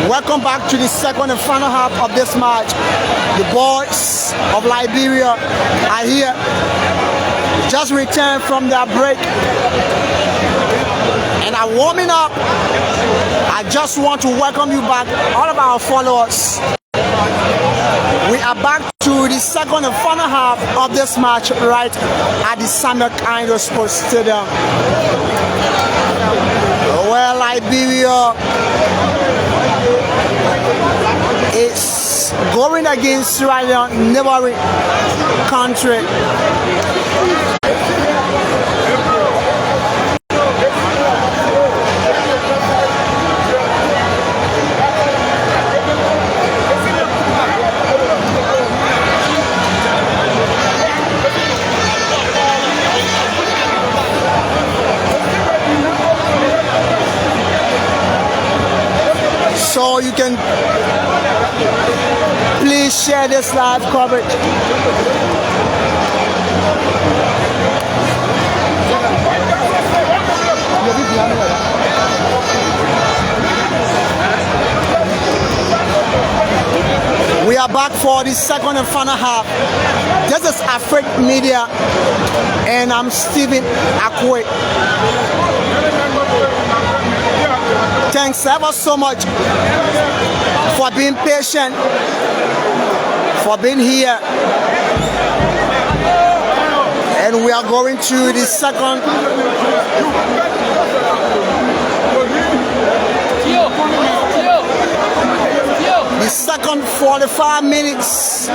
Welcome back to the second and final half of this match. The boys of Liberia are here, just returned from their break and are warming up. I just want to welcome you back, all of our followers. We are back to the second and final half of this match right at the Samuel Kaindo Sports Stadium, where Liberia is going against Sierra Leone, neighboring country. So you can please share this live coverage. We are back for the second and final half. This is Afric Media, and I'm Stephen Akwe. Thanks ever so much for being patient, for being here. And we are going to the second. The second 45 minutes.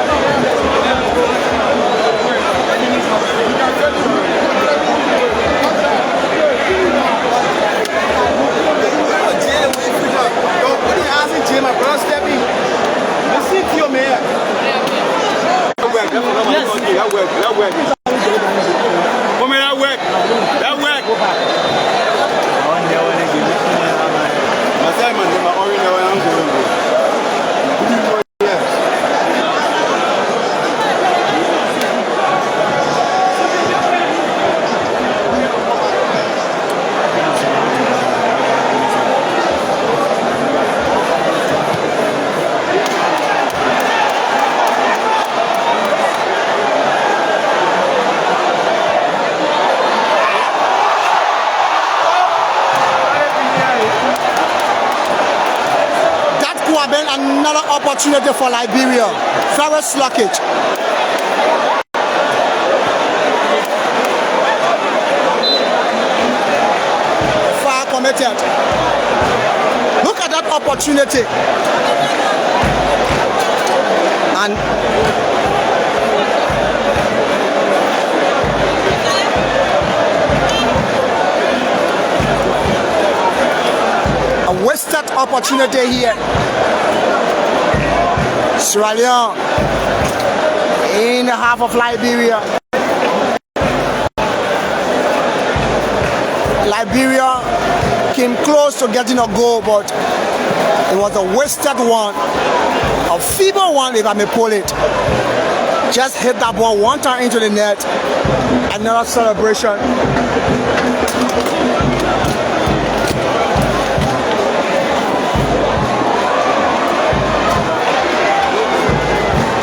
My brother stepping. Listen to your man. That work. Another opportunity for Liberia. Very slockage. Far committed. Look at that opportunity. And a wasted opportunity here. Sierra Leone in the half of Liberia. Liberia came close to getting a goal, but it was a wasted one, a feeble one if I may pull it. Just hit that ball one time into the net. Another celebration.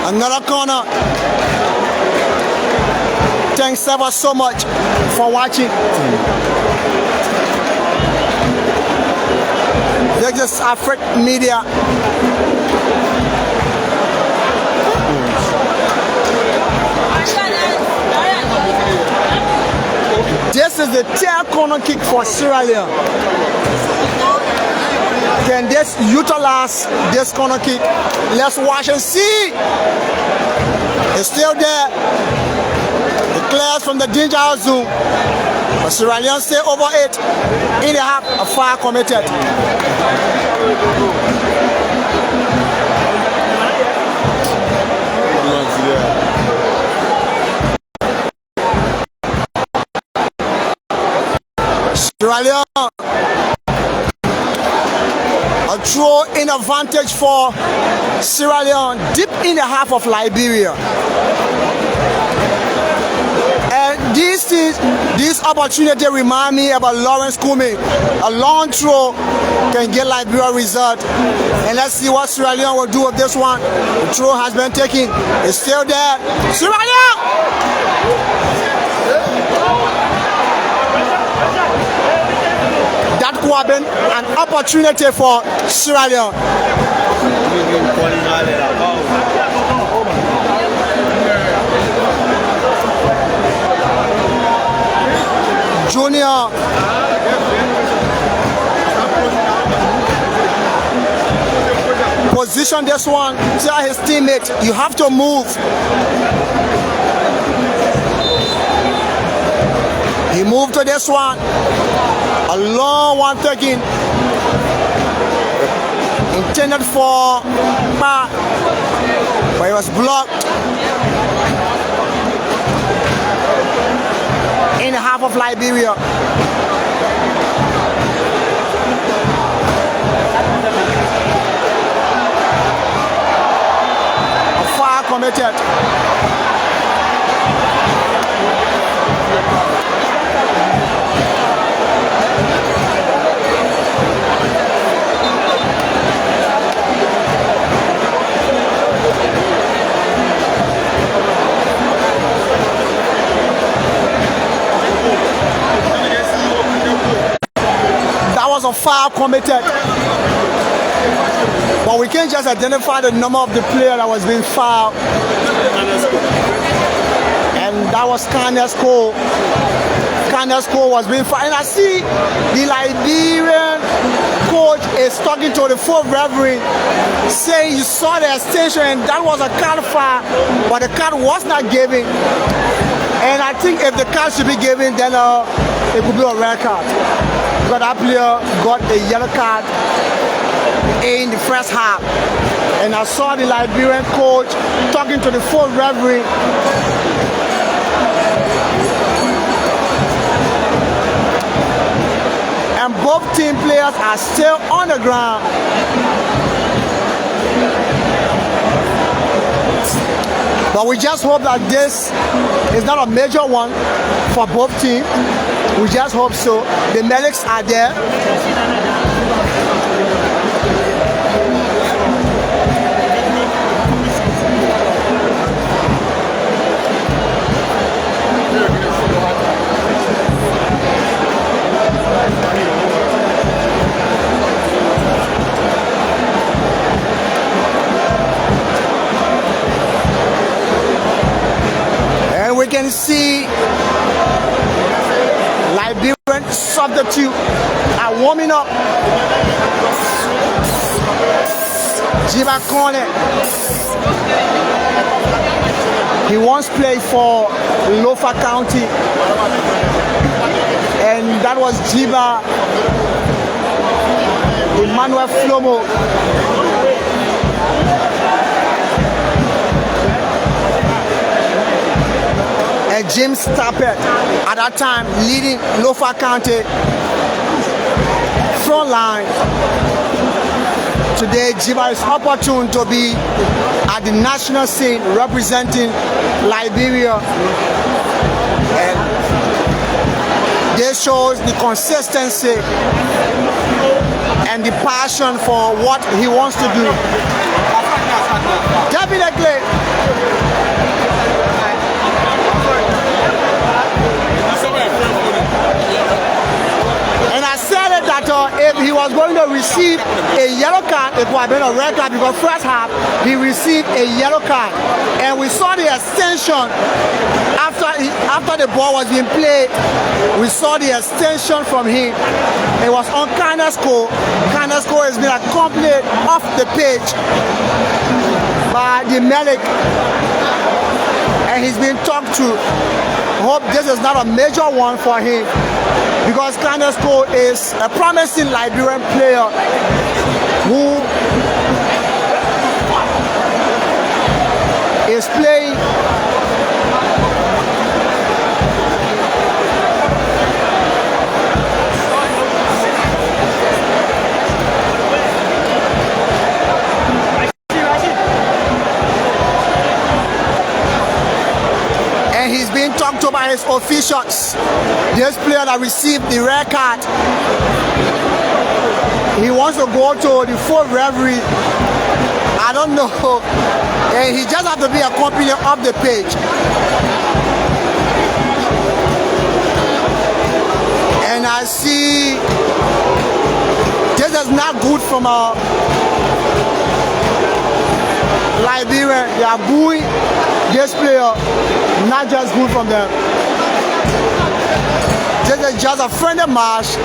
Another corner. Thanks ever so much for watching. This is Afric Media. This is the third corner kick for Sierra Leone. Can they utilize this corner kick? Let's watch and see. It's still there. It clears from the danger zone. But Sierra Leone stay over it. In the half, a foul committed. Sierra Leone. A throw-in advantage for Sierra Leone deep in the half of Liberia. And This opportunity remind me about Lawrence Kumi. A long throw can get Liberia result. And let's see what Sierra Leone will do with this one. The throw has been taken. It's still there. Sierra Leone! That could have been an opportunity for Sierra Leone. Junior position this one, tell his teammate, you have to move. He moved to this one. A long one taken. Intended for Pa, but it was blocked. In half of Liberia. A foul committed. A foul committed, but we can't just identify the number of the player that was being fouled, and that was Candace Cole. Candace Cole was being fouled, and I see the Liberian coach is talking to the fourth referee, saying you saw the extension and that was a card foul, but the card was not given. And I think if the card should be given, then it could be a red card. Because that player got a yellow card in the first half. And I saw the Liberian coach talking to the fourth referee. And both team players are still on the ground. But we just hope that this is not a major one for both teams. We just hope so. The medics are there. And we can see Liberian substitute are warming up. Jiba Kone. He once played for Lofa County, and that was Jiba Emmanuel Flomo. And James Tappet, at that time leading Lofa County front line. Today, Jiba is opportune to be at the national scene representing Liberia. And this shows the consistency and the passion for what he wants to do. Definitely. And I said it that if he was going to receive a yellow card, it would have been a red card, because first half he received a yellow card. And we saw the extension after the ball was being played. We saw the extension from him. It was on Candace Cole. Candace Cole has been accompanied off the pitch by the medic, and he's been talked to. Hope this is not a major one for him, because Candace Cole is a promising Liberian player who is playing talked to by his officials. This player that received the red card, he wants to go to the fourth referee. I don't know. And he just has to be accompanied off the pitch. And I see this is not good from Liberia. They are booing this player, not just good from them. This is just a friendly match,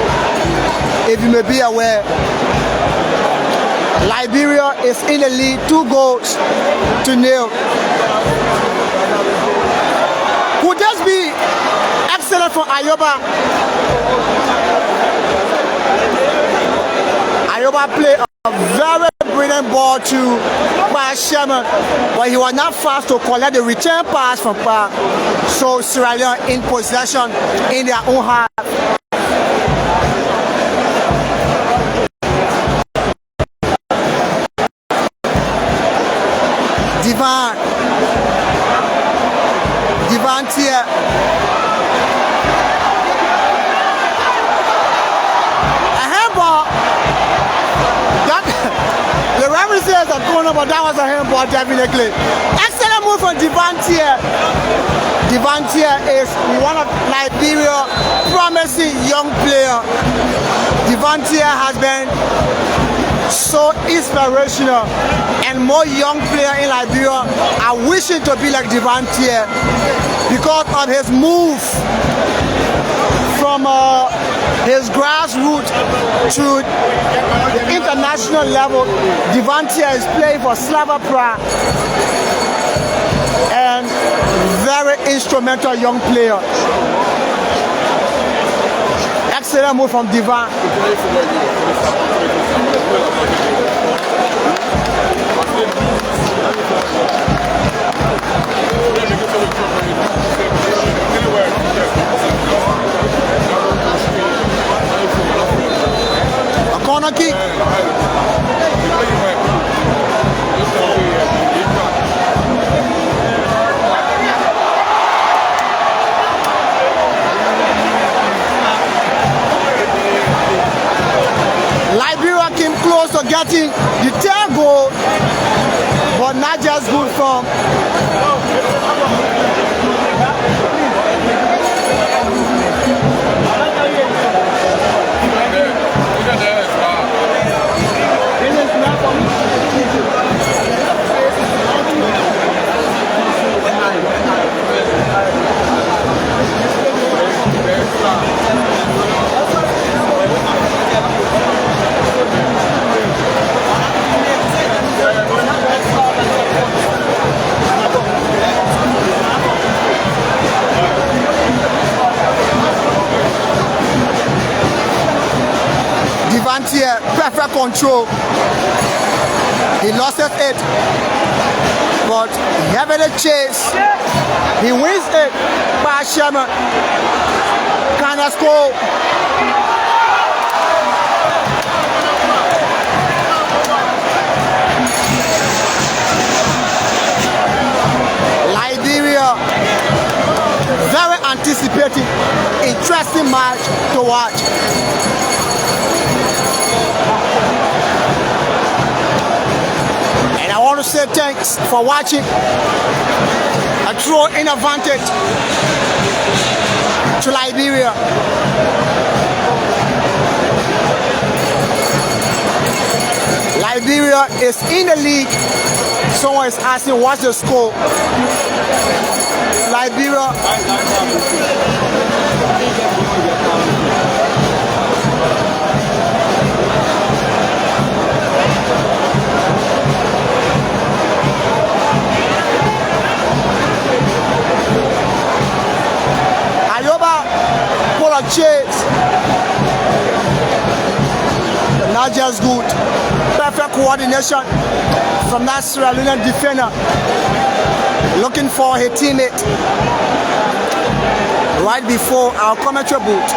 if you may be aware. Liberia is in the lead, 2-0. Could this be excellent for Ayoba? Ayoba played a very brilliant ball to Sherman, but he was not fast to collect the return pass from Park. So Sierra Leone in possession in their own half. Divantier. A handball. The referee says a corner, but that was a handball definitely. Excellent move from Divantier. Divantier is one of Liberia's promising young players. Divantier has been so inspirational, and more young players in Liberia are wishing to be like Divantier because of his move from his grassroots to the international level. Divantier is playing for Slava Prague and very instrumental young player. Excellent move from Divan. A corner kick. Liberia came close to getting the third goal, but not just good from Divantier, perfect control. He lost it, but heavily chase. He wins it by Sherman. Can score. Liberia, very anticipating, interesting match to watch. And I want to say thanks for watching. A throw-in advantage to Liberia. Liberia is in the league. Someone is asking what's the score. Liberia. Ayoba pull a chase. Not just good. Perfect coordination from that Sierra Leone defender. Looking for his teammate right before our commentary booth.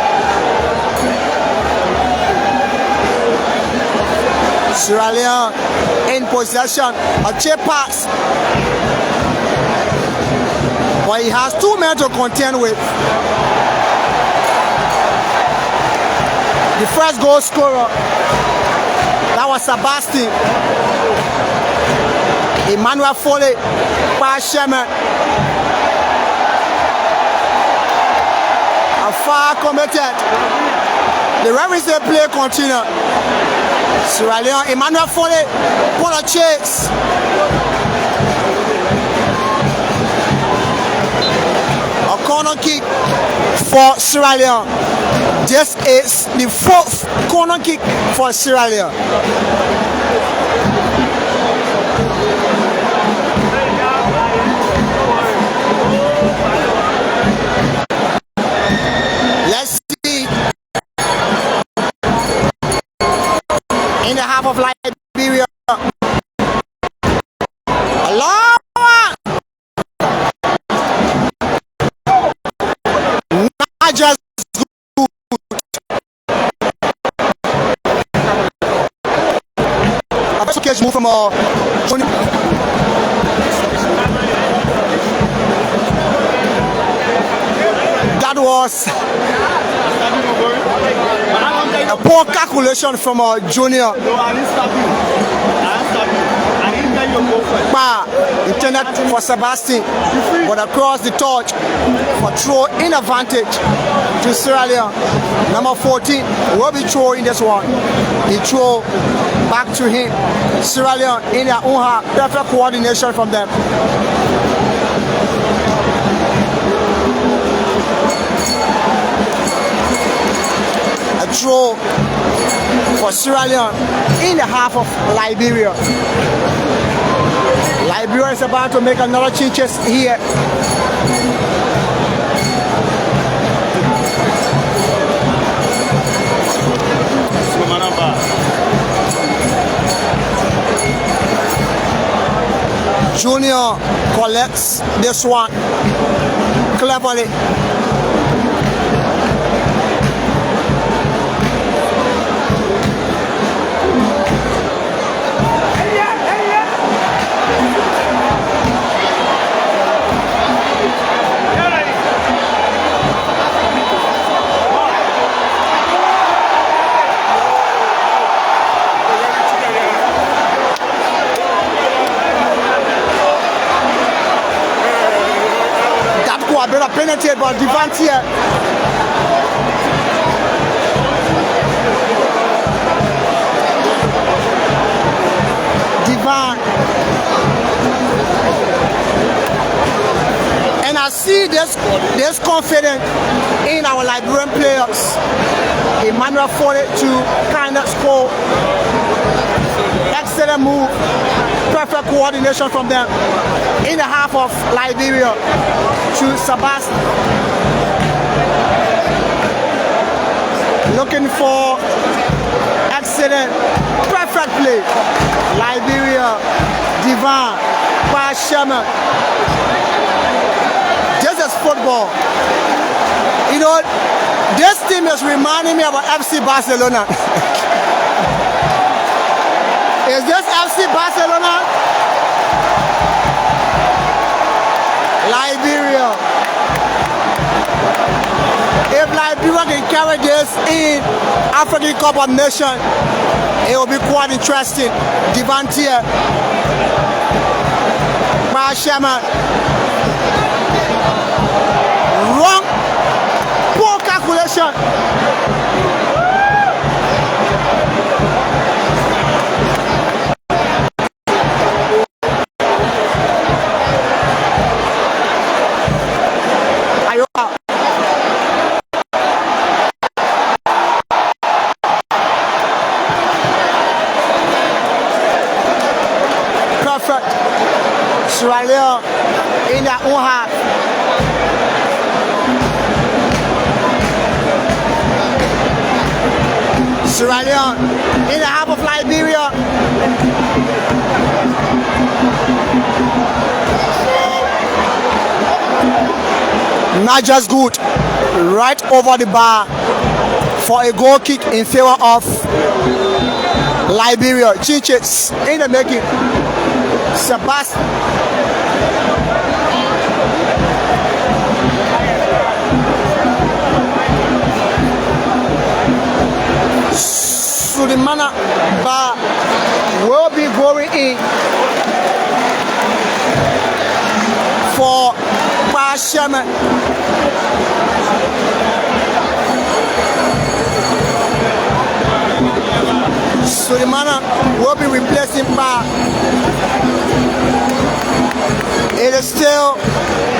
Sierra Leone in possession. A chip pass. but he has 2 men to contend with. The first goal scorer, that was Sebastian. Emmanuel Foley, pass Sherman. A foul committed. The referee said play continue. Sierra Leone, Emmanuel Foley, pull a chase. A corner kick for Sierra Leone. This is the 4th corner kick for Sierra Leone. Let's see. In the half of Liberia. A long one. Not just good. A catch move from Johnny. That was a poor calculation from Junior. Intended for Sebastian, but across the touch for throw in advantage to Sierra Leone. Number 14 will be throwing this one. He throw back to him. Sierra Leone in their own half. Perfect coordination from them. A throw for Sierra Leone in the half of Liberia. Liberia is about to make another changes here. Junior collects this one cleverly. Better penetrate, but Devante and I see this confidence in our Liberian players. Emmanuel Foley to kind of score. Excellent move, perfect coordination from them in the half of Liberia to Sebastian. Looking for excellent, perfect play. Liberia, Divan, pass Sherman. This is football. You know, this team is reminding me about FC Barcelona. Is this FC Barcelona? Liberia. If Liberia can carry this in African Cup of Nations, it will be quite interesting. Devante, Sherman. Wrong. Poor calculation. Sierra Leone in their own half. Sierra Leone in the half of Liberia. Not just good. Right over the bar for a goal kick in favor of Liberia. Chiches in the making. Sebastian Sulemana Ba will be going in for Pashaman. Sulemana will be replacing Ba. It is still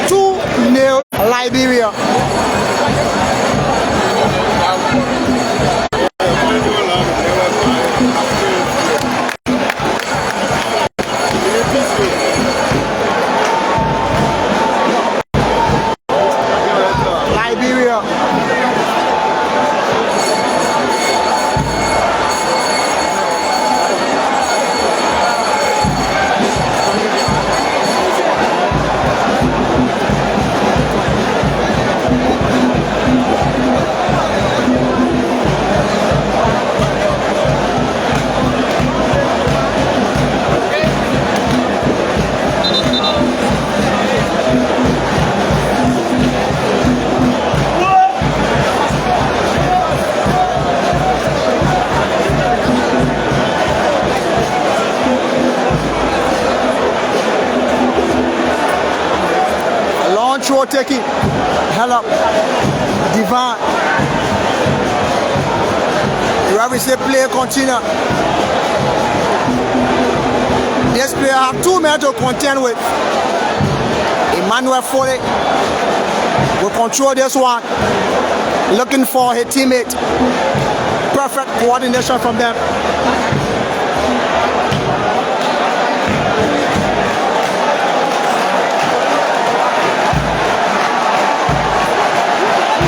2-0 Liberia. Taking hell up Divine. You have to play continue. This player have 2 men to contend with. Emmanuel Foley will control this one, looking for his teammate. Perfect coordination from them.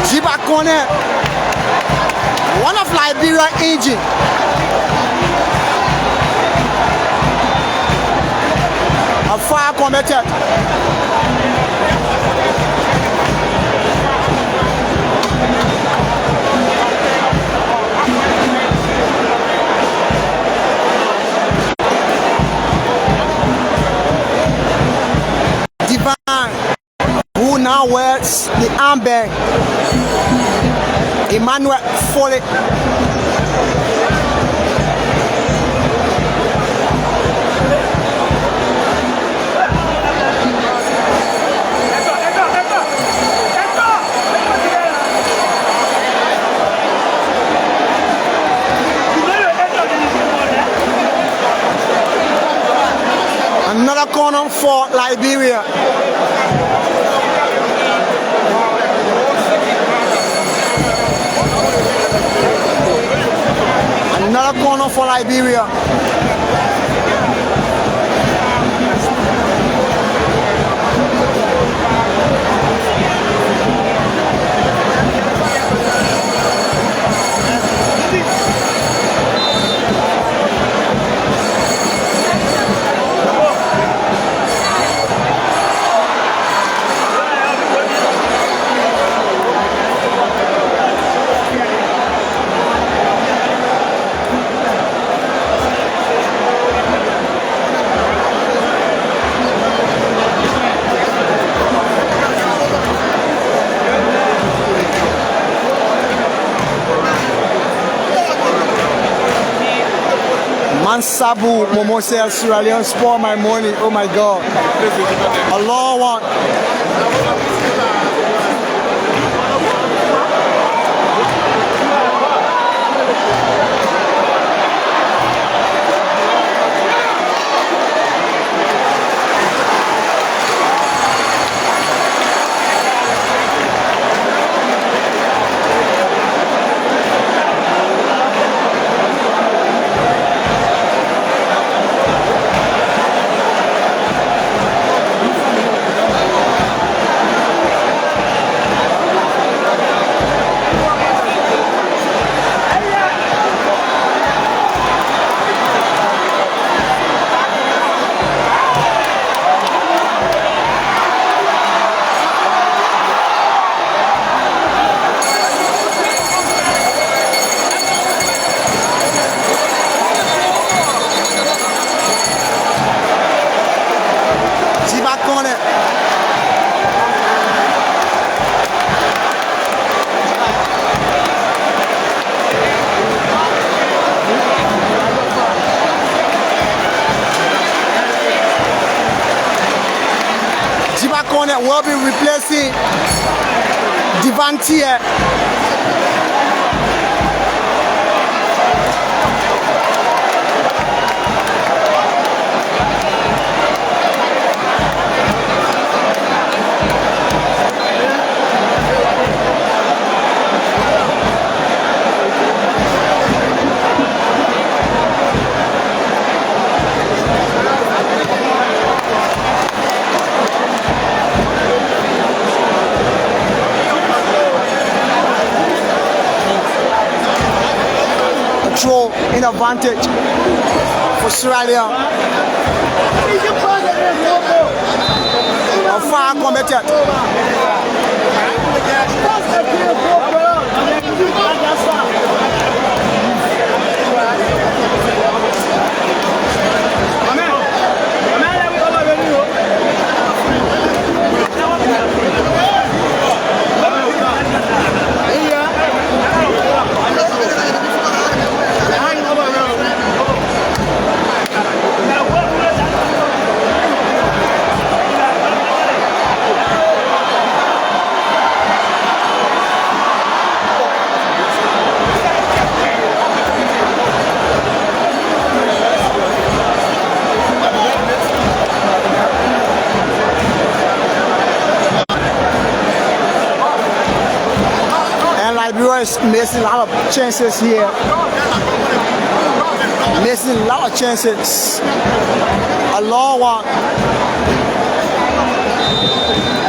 Jiba Kone, one of Liberia engine. A fire committed. Divine, who now wears the armband. Emmanuel Foley. Another corner for Liberia. Another corner for Liberia. Sabu Momo says Sierra Leone spoil my morning. Oh my God. A long one. will be replacing Devantier. Throw in advantage for Sierra Leone. A foul committed. Liberia is missing a lot of chances here. Missing a lot of chances. A long one.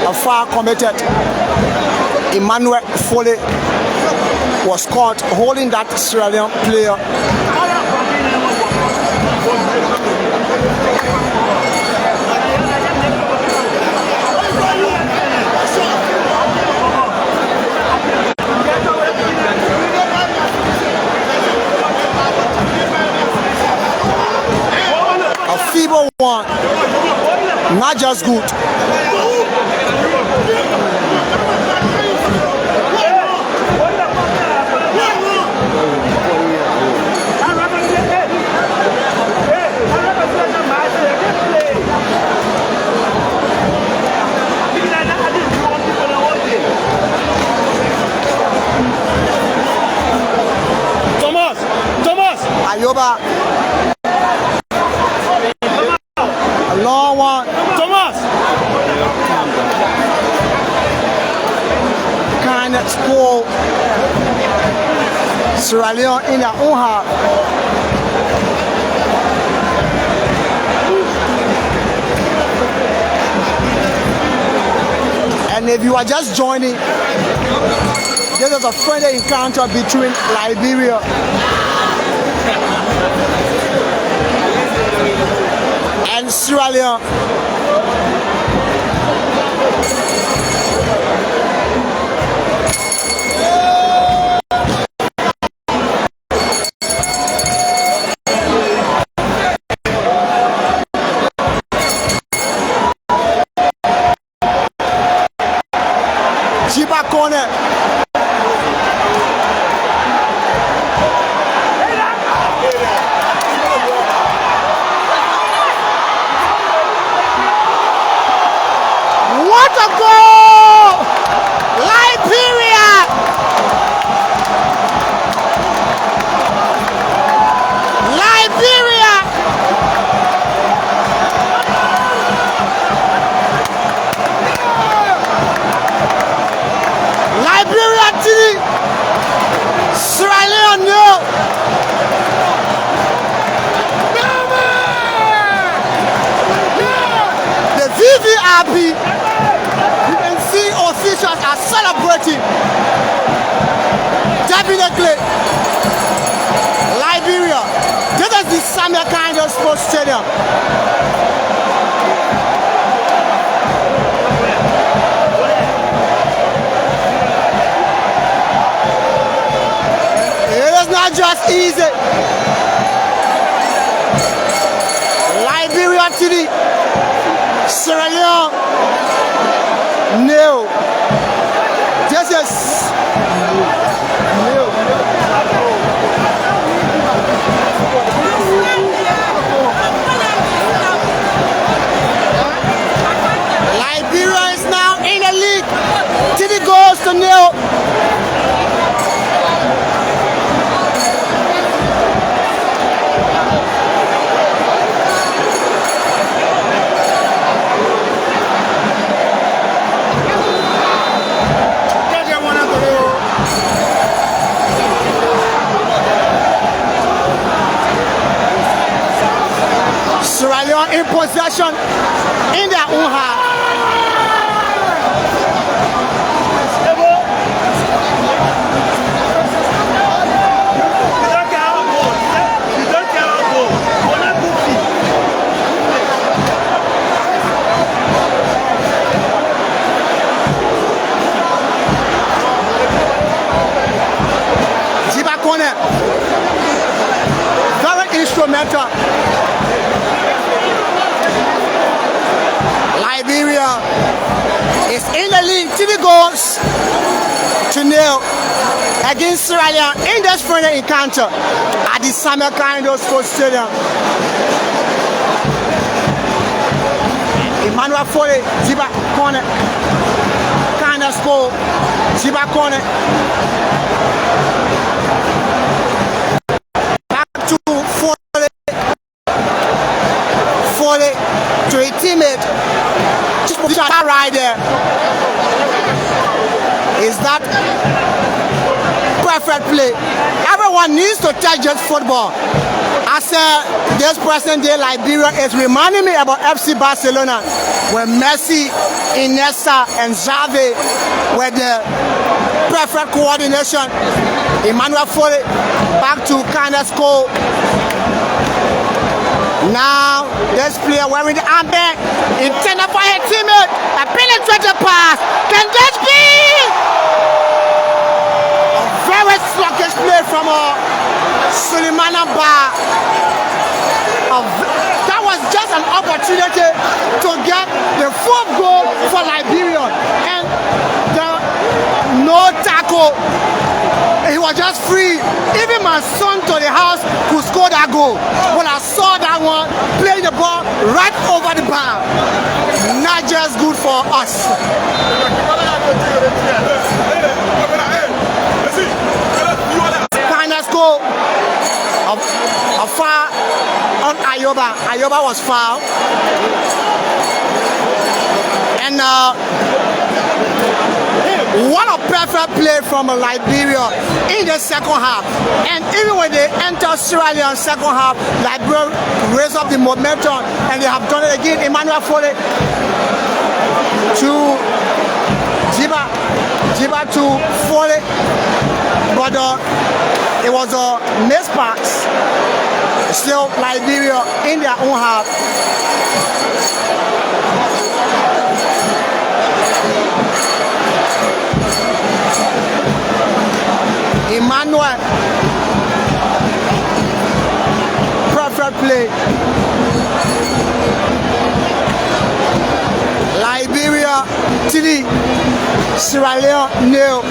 A foul committed. Emmanuel Foley was caught holding that Sierra Leone player. Feeble one, not just good. Thomas, Ayoba. Long one. Thomas! Kind of score Sierra Leone in their own half. And if you are just joining, this is a friendly encounter between Liberia and Sierra Leone. Chiba corner. What a goal! Liberia! Liberia! Liberia 3, Sierra Leone 0. The VVRP. Officials are celebrating. Definitely, Liberia. This is the Samuel Kind Sports Stadium. It is not just easy. Liberia to the Sierra Leone. No. This is no. Liberia is now in possession in their own half. Very instrumental. Liberia is in the lead 3 goals to 0 against Sierra Leone in this friendly encounter at the Samuel Kaindo Sports Stadium. Emmanuel Foley, Ziba corner, Kaindo score, Ziba corner. To a teammate, just position right there. Is that perfect play? Everyone needs to touch just football. I said this present day Liberia is reminding me about FC Barcelona, when Messi, Iniesta, and Xavi were the perfect coordination. Emmanuel Foley back to Kaindo score. Now, this player wearing the armband intended for his teammate. A penetrating pass. Can this be a very sluggish play from Suleiman Ba? That was just an opportunity to get the 4th goal for Liberia, and no tackle. He was just free. Even my son to the house could score that goal. When I saw that one, playing the ball right over the bar. Not just good for us. Kaindo score a foul on Ayoba. Ayoba was fouled. And what a perfect play from Liberia in the second half. And even when they enter Sierra Leone second half, Liberia raised up the momentum, and they have done it again. Emmanuel Foley to Jiba to Foley, but it was a mispass. Still Liberia in their own half. Emmanuel, perfect play. Liberia 3, Sierra Leone 0.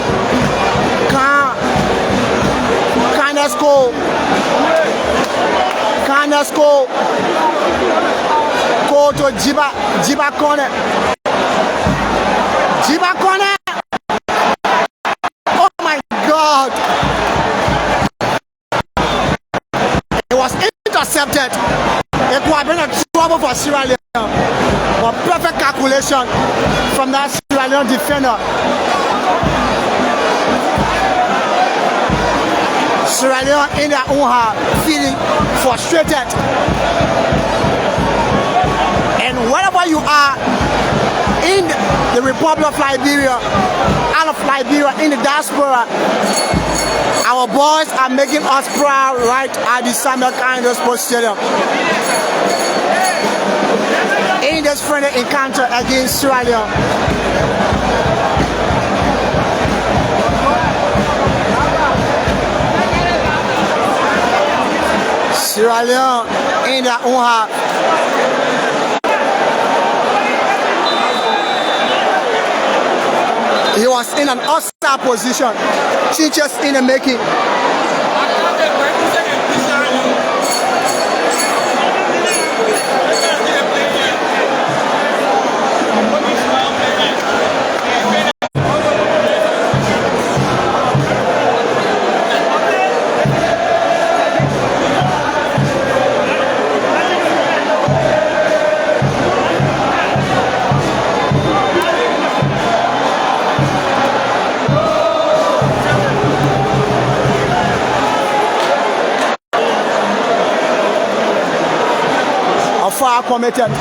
Kaindo score. Kaindo score. Go to Jiba corner. Jiba corner. Oh my God! It was intercepted. It could have been a trouble for Sierra Leone. But perfect calculation from that Sierra Leone defender. Sierra Leone in their own half, feeling frustrated. And wherever you are in the Republic of Liberia, out of Liberia, in the diaspora, our boys are making us proud right at the Samuel Kaindo Sports Stadium. In this friendly encounter against Sierra Leone. Sierra Leone in their own half. He was in an hostile position. Teachers in the making. are committed.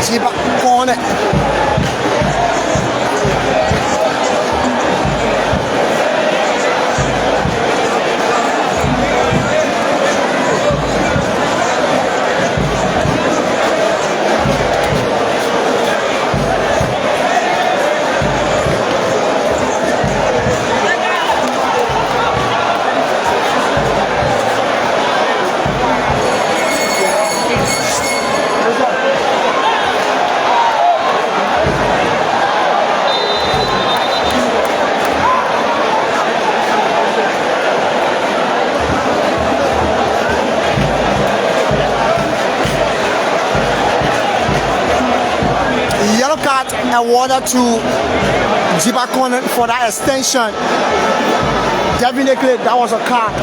Jiba corner. Yellow card awarded to Jiba Corner for that extension. Definitely, that was a card.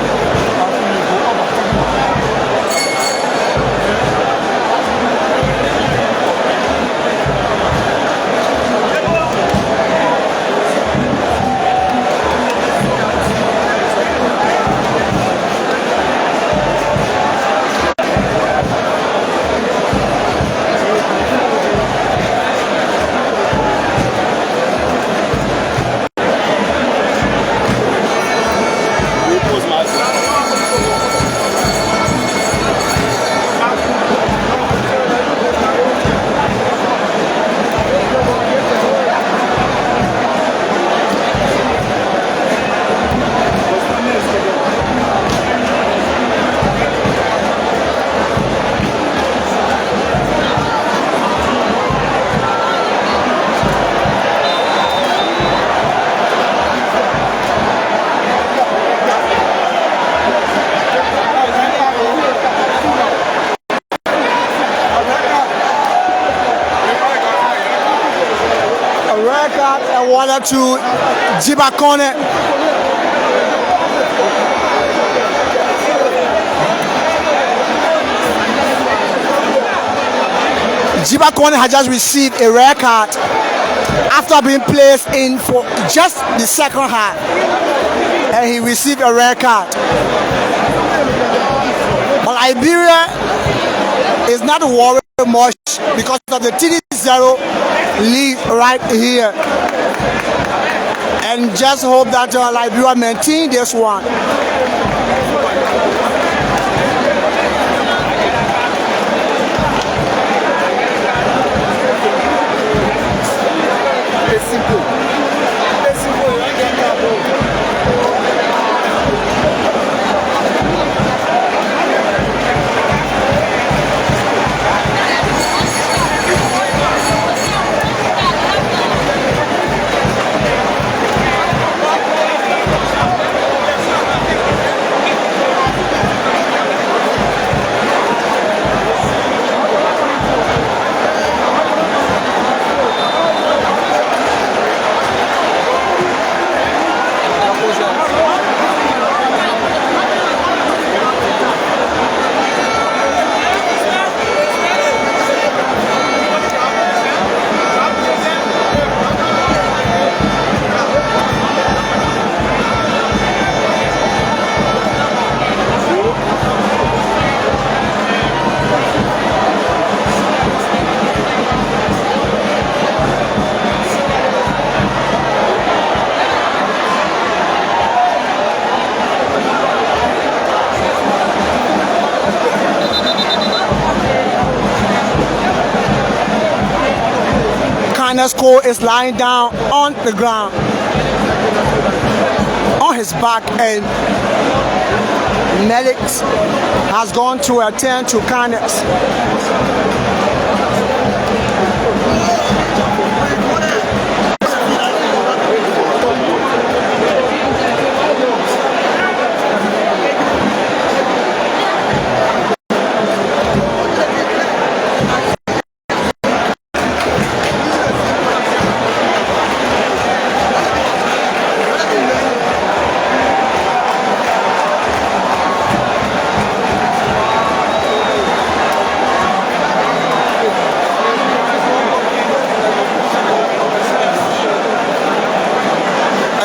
Awarded to Jiba Corner. Jiba Corner has just received a red card after being placed in for just the second half, and he received a red card. But Liberia is not worried much because of the 3-0 lead right here, and just hope that Liberia maintain this one. Cole is lying down on the ground on his back, and medics has gone to attend to Kindness.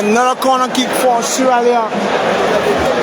Another corner kick for Sierra Leone.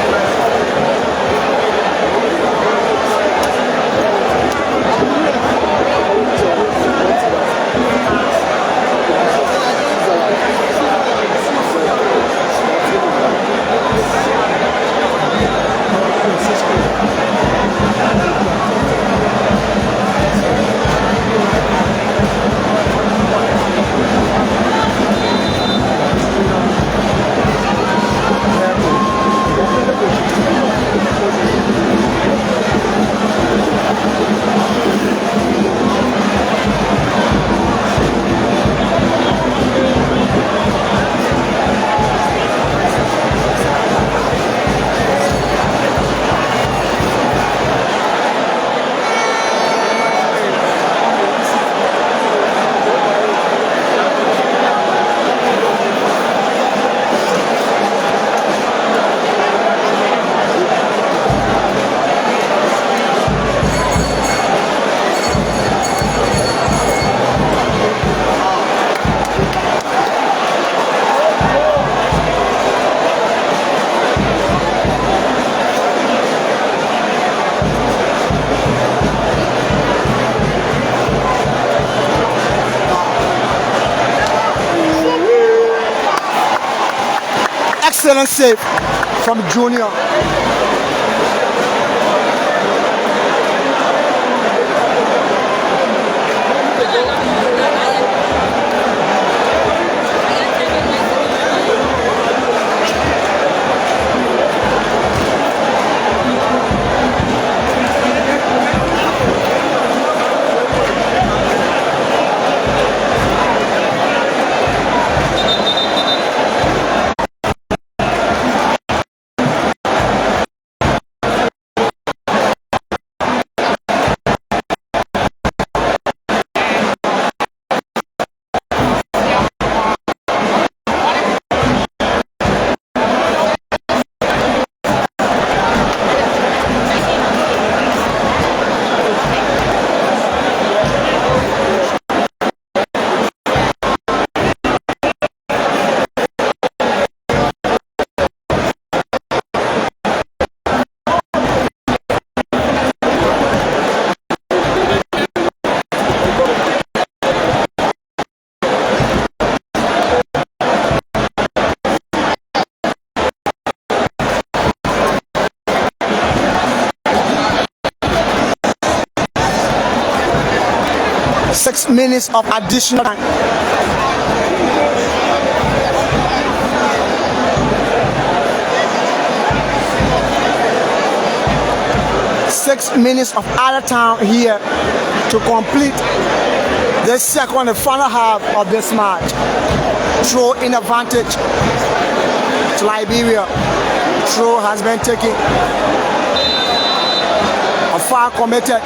Excellent save from Junior. 6 minutes of additional time. Six minutes of added time here to complete the second and final half of this match. Throw in advantage to Liberia. Throw has been taken. A foul committed.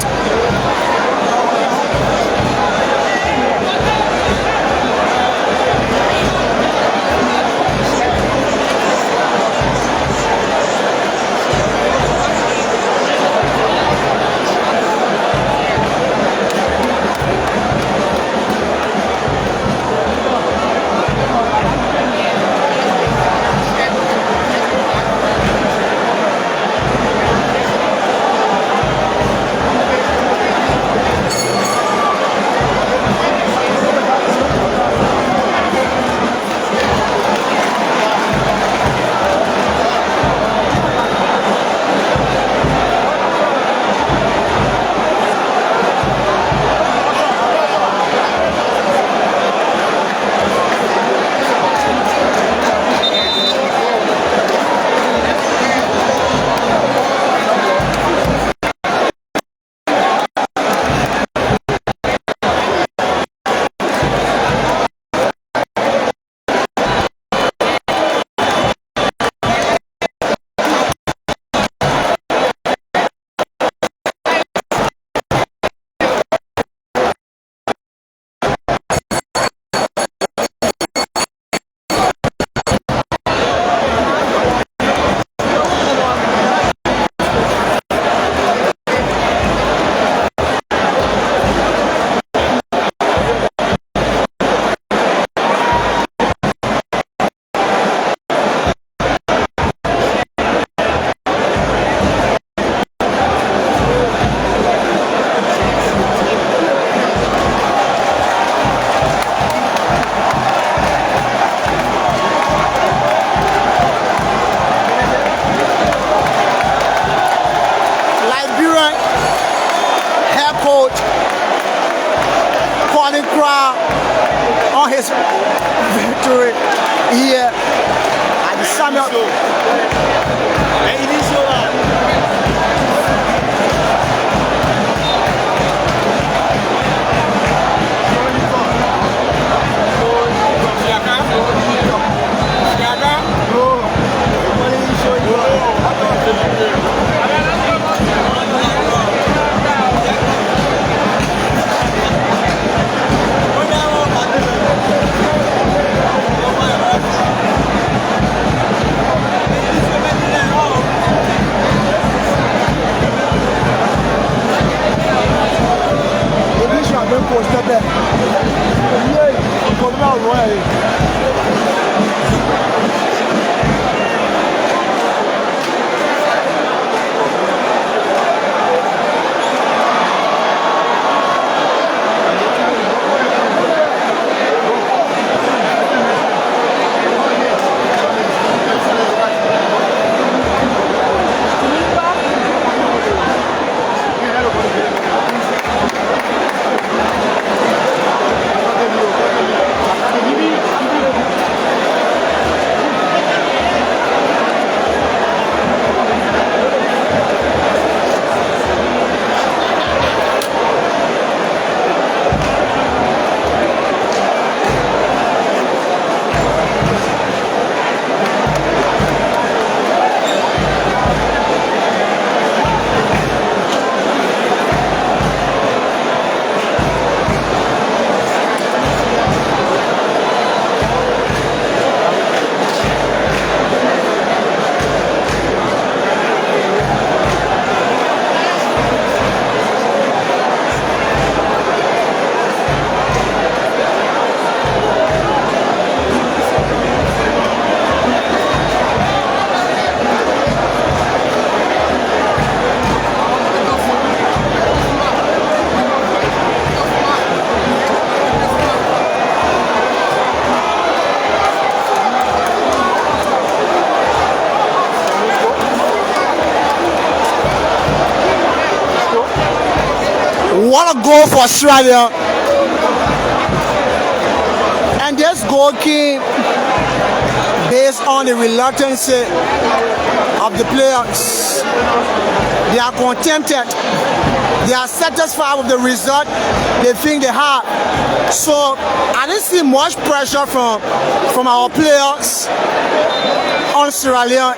On his victory here at the Samuel. What a goal for Australia. goal came based on the reluctance of the players. They are contented. They are satisfied with the result they think they have. So I didn't see much pressure from our players on Sierra Leone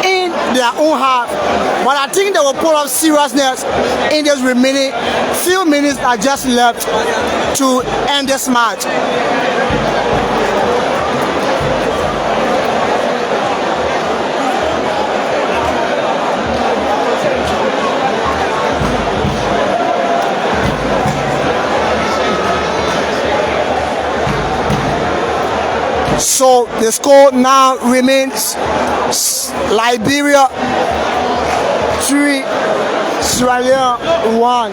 in their own half. But I think they will put up seriousness in this remaining few minutes that just left to end this match. So the score now remains Liberia 3, Sierra Leone 1.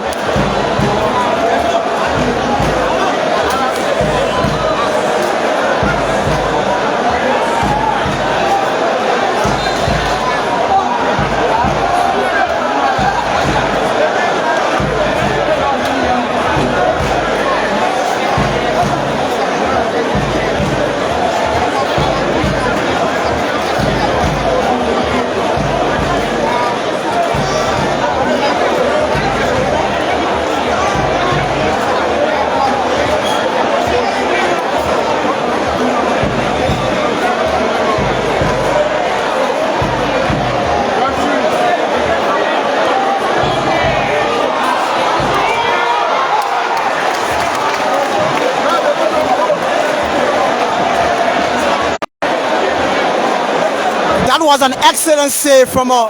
That was an excellent save from a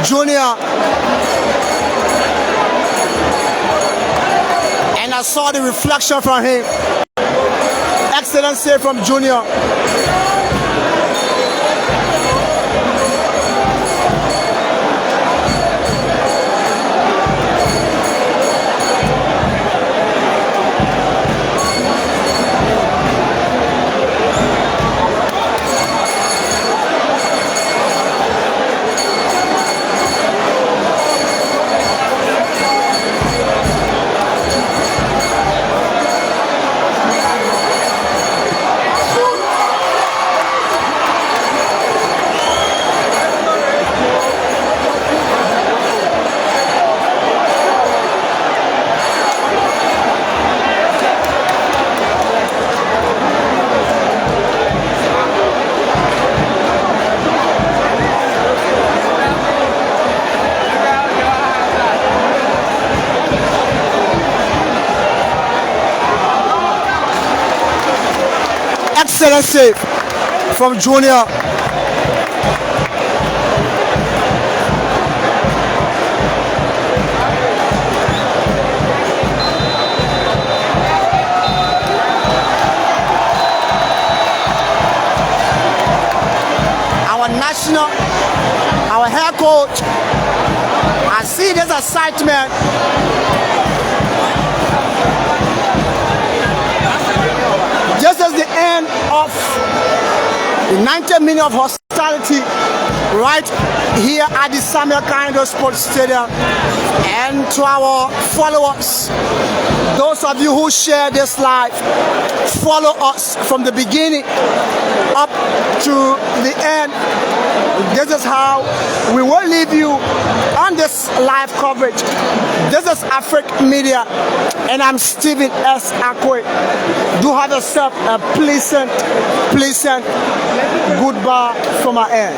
junior. And I saw the reflection from him. Excellent save from Junior. Excellent save from Junior. Our head coach, I see this excitement. Just as the end of the 90 minutes of hostility right here at the Samuel Kaindo Sports Stadium. And to our followers, those of you who share this live, follow us from the beginning up to the end. This is how we will leave you on this live coverage. This is Africa Media, and I'm Stephen S. Akwe. Do have yourself a pleasant goodbye from our end.